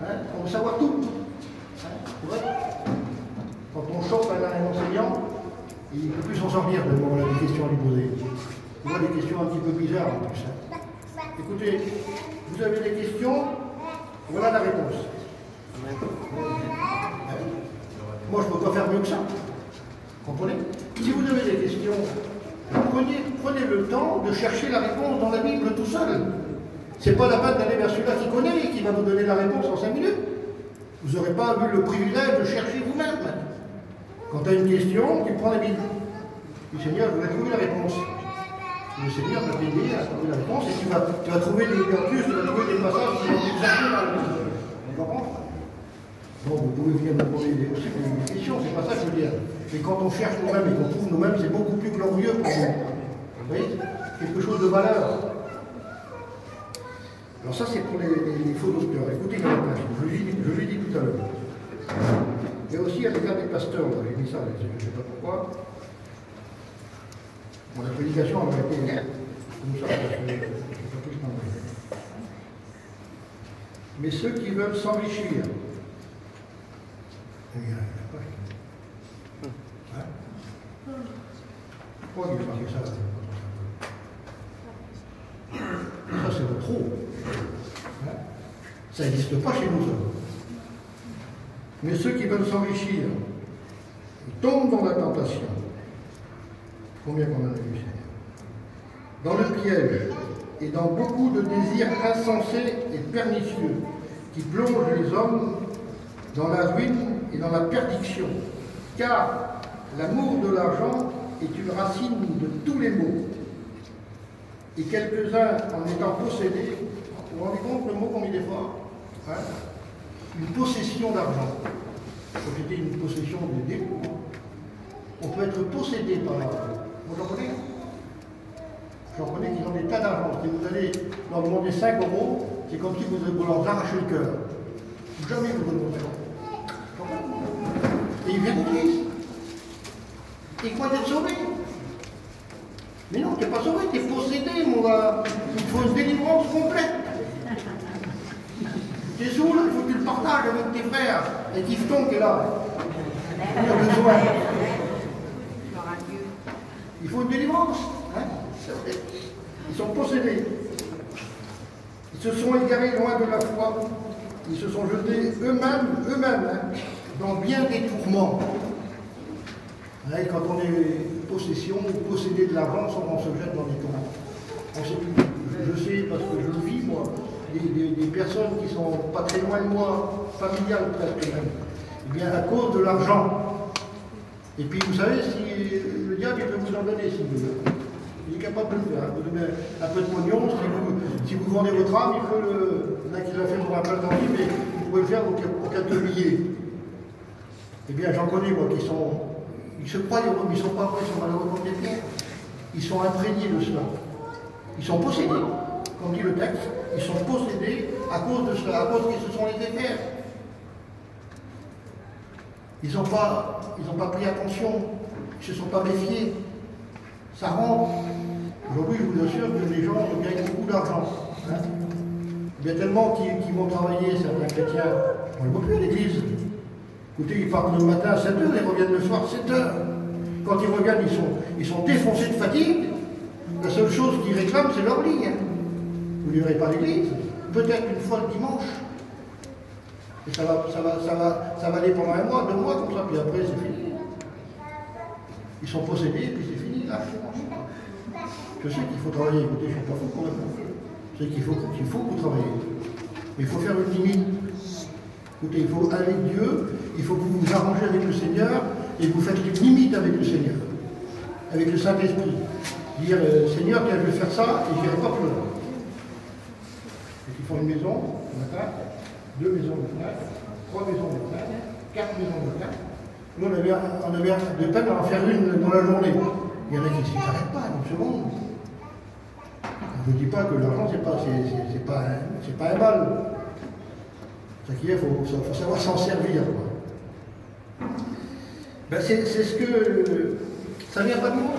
Hein, on veut savoir tout. Hein, quand on chope un enseignant, il ne peut plus s'en sortir tellement on a des questions à lui poser. On a des questions un petit peu bizarres en plus. Hein. Écoutez, vous avez des questions, voilà la réponse. Moi, je ne peux pas faire mieux que ça. Comprenez? Si vous avez des questions, prenez le temps de chercher la réponse dans la Bible tout seul. Ce n'est pas la peine d'aller vers celui-là qui connaît et qui va vous donner la réponse en 5 minutes. Vous n'aurez pas eu le privilège de chercher vous-même. Quand tu as une question, tu prends la Bible. Le Seigneur, je vais trouver la réponse. Le Seigneur va t'aider à trouver la réponse et tu vas trouver des vertus, tu vas trouver des passages qui vont t'exercer dans la Bible. Vous comprenez? Bon, vous pouvez venir me poser des questions, c'est pas ça que je veux dire. Mais quand on cherche nous-mêmes et qu'on trouve nous-mêmes, c'est beaucoup plus glorieux pour nous. Vous voyez? Quelque chose de valeur. Alors ça, c'est pour les faux docteurs. Écoutez, je l'ai dit tout à l'heure. Il y a aussi à l'égard des pasteurs, j'ai mis ça, je ne sais pas pourquoi. Bon, la prédication a été Comme ça, parce que je ne peux pas tout le temps. Mais ceux qui veulent s'enrichir, il n'y a pas. Hein? Pourquoi il fait ça? Ça, c'est le trop. Hein? Ça n'existe pas chez nous, ça. Mais ceux qui veulent s'enrichir, ils tombent dans la tentation. Combien qu'on en a vu, Seigneur? Dans le piège et dans beaucoup de désirs insensés et pernicieux qui plongent les hommes dans la ruine et dans la perdition. Car l'amour de l'argent est une racine de tous les maux. Et quelques-uns, en étant possédés, vous vous rendez compte le mot qu'on met des fois, hein? Une possession d'argent. C'était une possession de démons. On peut être possédé par l'argent. Vous en connaissez? J'en connais qui ont des tas d'argent. Si vous allez leur demander 5 €, c'est comme si vous leur arrachez le cœur. Jamais vous ne demandez. Et ils viennent d'église. Ils croient être sauvés. Mais non, tu n'es pas sauvé, tu es possédé, mon gars. Il faut une délivrance complète. Tu es saoul, il faut que tu le partages avec tes frères. Et Tifton qui est là. Il a besoin. Il faut une délivrance. Hein? Ils sont possédés. Ils se sont égarés loin de la foi. Ils se sont jetés eux-mêmes, hein, dans bien des tourments. Hein, quand on est possession ou possédé de l'argent, on se jette dans des tourments. On sait plus. Je sais parce que je le vis, moi, des personnes qui sont pas très loin de moi, familiales presque même, eh bien à cause de l'argent. Et puis vous savez, si le diable il peut vous en donner s'il veut. Il est capable de le faire. Vous donnez un peu de pognon, si vous vendez votre âme, il peut le. Il y en a qui l'a fait pour un peu d'envie, mais vous pouvez le faire pour quelques billets. Eh bien, j'en connais, moi, qui sont. Ils se croient heureux, mais ils ne sont pas heureux, ils sont malheureux comme des pierres. Ils sont imprégnés de cela. Ils sont possédés, comme dit le texte. Ils sont possédés à cause de cela, à cause qu'ils se sont laissés faire. Ils n'ont pas pris attention, ils ne se sont pas méfiés. Ça rentre. Aujourd'hui, je vous assure que les gens gagnent beaucoup d'argent. Hein? Il y a tellement qui vont travailler, certains chrétiens, on ne le voit plus à l'église. Écoutez, ils partent le matin à 7 h, ils reviennent le soir à 7 h. Quand ils reviennent, ils sont défoncés de fatigue. La seule chose qu'ils réclament, c'est leur lit. Hein. Vous ne verrez pas l'église. Peut-être une fois le dimanche. Et ça va aller pendant 1 mois, 2 mois, comme ça, puis après, c'est fini. Ils sont possédés, puis c'est fini. Là, je sais qu'il faut travailler. Écoutez, je ne suis pas fou pour le coup. Je sais qu'il faut que vous travaillez. Mais il faut faire une limite. Écoutez, il faut avec Dieu, il faut que vous vous arrangez avec le Seigneur et vous faites une limite avec le Seigneur, avec le Saint-Esprit. Dire, Seigneur, tiens, je vais faire ça et je n'irai pas plus loin. Ils font une maison le matin, 2 maisons le matin, 3 maisons le matin, 4 maisons le matin. Nous, on avait de peine à en faire une dans la journée. Il y en a qui ne s'arrêtent pas, une seconde. Je ne dis pas que l'argent, c'est pas un mal. C'est qu'il faut savoir s'en servir. Ben c'est ce que. Ça ne vient pas de moi.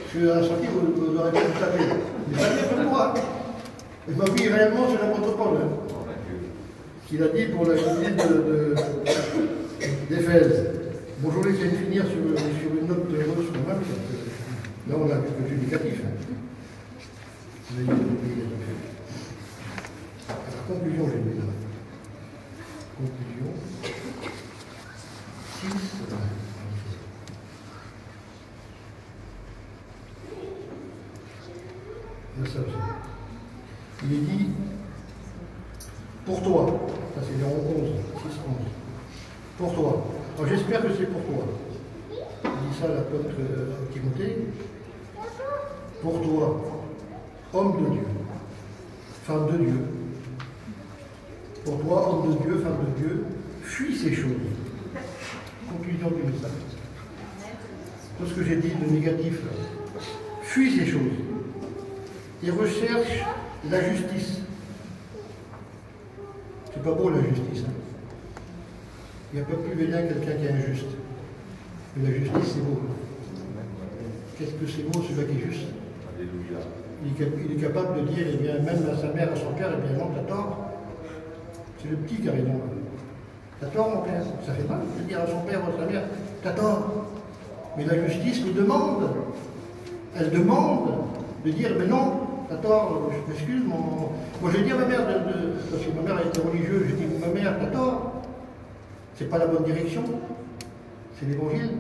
Je suis à la sortie, vous aurez pu le taper. Mais ça vient pas de moi. Je m'appuie réellement sur l'apôtre Paul. Hein, qu'il a dit pour la visite d'Éphèse. Bon, je voulais finir sur une note heureuse quand même. Là, on a vu que du négatif. Hein. Conclusion, j'ai mis là. Conclusion. 6. Ça aussi. Il est dit, pour toi, ça c'est dans 11, 6, 11. Pour toi. Alors j'espère que c'est pour toi. Il dit ça à l'apôtre Timothée. Pour toi, homme de Dieu, femme de Dieu. Pour toi, homme de Dieu, femme de Dieu, fuis ces choses. Conclusion du message. Tout ce que j'ai dit de négatif, là. Fuis ces choses. Et recherche la justice. C'est pas beau la justice. Hein. Il n'y a pas plus vénère quelqu'un qui est injuste. Mais la justice, c'est beau. qu'est-ce que c'est beau celui qui est juste. Alléluia. Il est capable de dire, eh bien, même à sa mère, à son père, eh bien non, t'as tort. C'est le petit qui a raison. T'as tort, mon père. Ça fait mal de dire à son père ou à sa mère, t'as tort. Mais la justice nous demande, elle demande de dire, mais non, t'as tort, je m'excuse, moi j'ai dit à ma mère, parce que ma mère était religieuse, j'ai dit, ma mère, t'as tort. C'est pas la bonne direction. C'est l'évangile,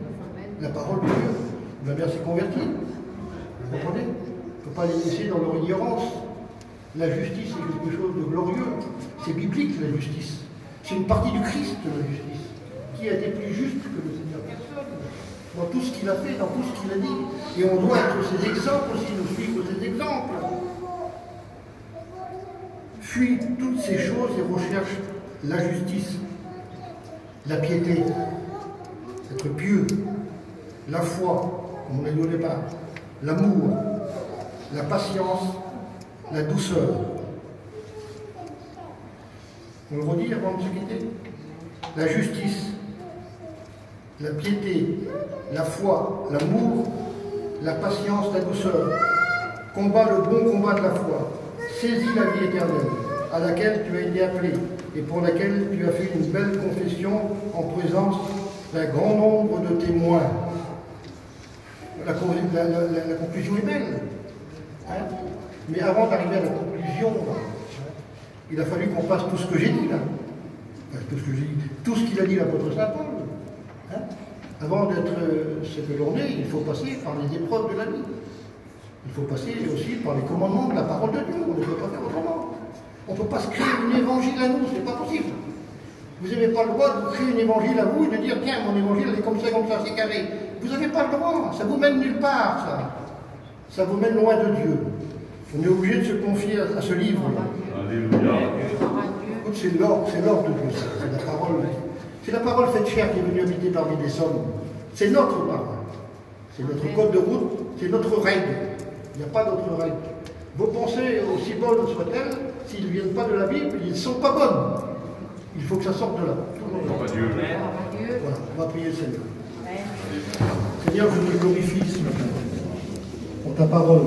la parole de Dieu. Ma mère s'est convertie. Vous comprenez? Il ne faut pas les laisser dans leur ignorance. La justice est quelque chose de glorieux. C'est biblique, la justice. C'est une partie du Christ, la justice. Qui a été plus juste que le Seigneur? Personne. Dans tout ce qu'il a fait, dans tout ce qu'il a dit. Et on doit être ses exemples aussi, nous suivre ses exemples. Fuis toutes ces choses et recherche la justice, la piété, être pieux, la foi, comme on l'a dit au départ, l'amour, la patience, la douceur. On le redit avant de se quitter. La justice, la piété, la foi, l'amour, la patience, la douceur. Combat le bon combat de la foi. Saisis la vie éternelle, à laquelle tu as été appelé et pour laquelle tu as fait une belle confession en présence d'un grand nombre de témoins. La conclusion est belle. Hein? Mais avant d'arriver à la conclusion, il a fallu qu'on passe tout ce que j'ai dit là. Enfin, tout ce qu'il a dit l'apôtre Saint Paul. Hein? Avant d'être ce que l'on est, il faut passer par les épreuves de la vie. Il faut passer aussi par les commandements de la parole de Dieu. On ne peut pas faire autrement. On ne peut pas se créer un évangile à nous, ce n'est pas possible. Vous n'avez pas le droit de créer un évangile à vous et de dire, tiens, mon évangile, il est comme ça, c'est carré. Vous n'avez pas le droit, ça vous mène nulle part, ça. Ça vous mène loin de Dieu. On est obligé de se confier à ce livre. Alléluia. C'est l'ordre de Dieu, c'est la parole. C'est la parole faite chair qui est venue habiter parmi des hommes. C'est notre parole. C'est notre code de route, c'est notre règle. Il n'y a pas d'autre règle. Vos pensées, aussi bonnes soient-elles, s'ils ne viennent pas de la Bible, ils ne sont pas bonnes. Il faut que ça sorte de là. Dieu. Voilà, on va prier le Seigneur. Seigneur, je te glorifie ce matin pour ta parole.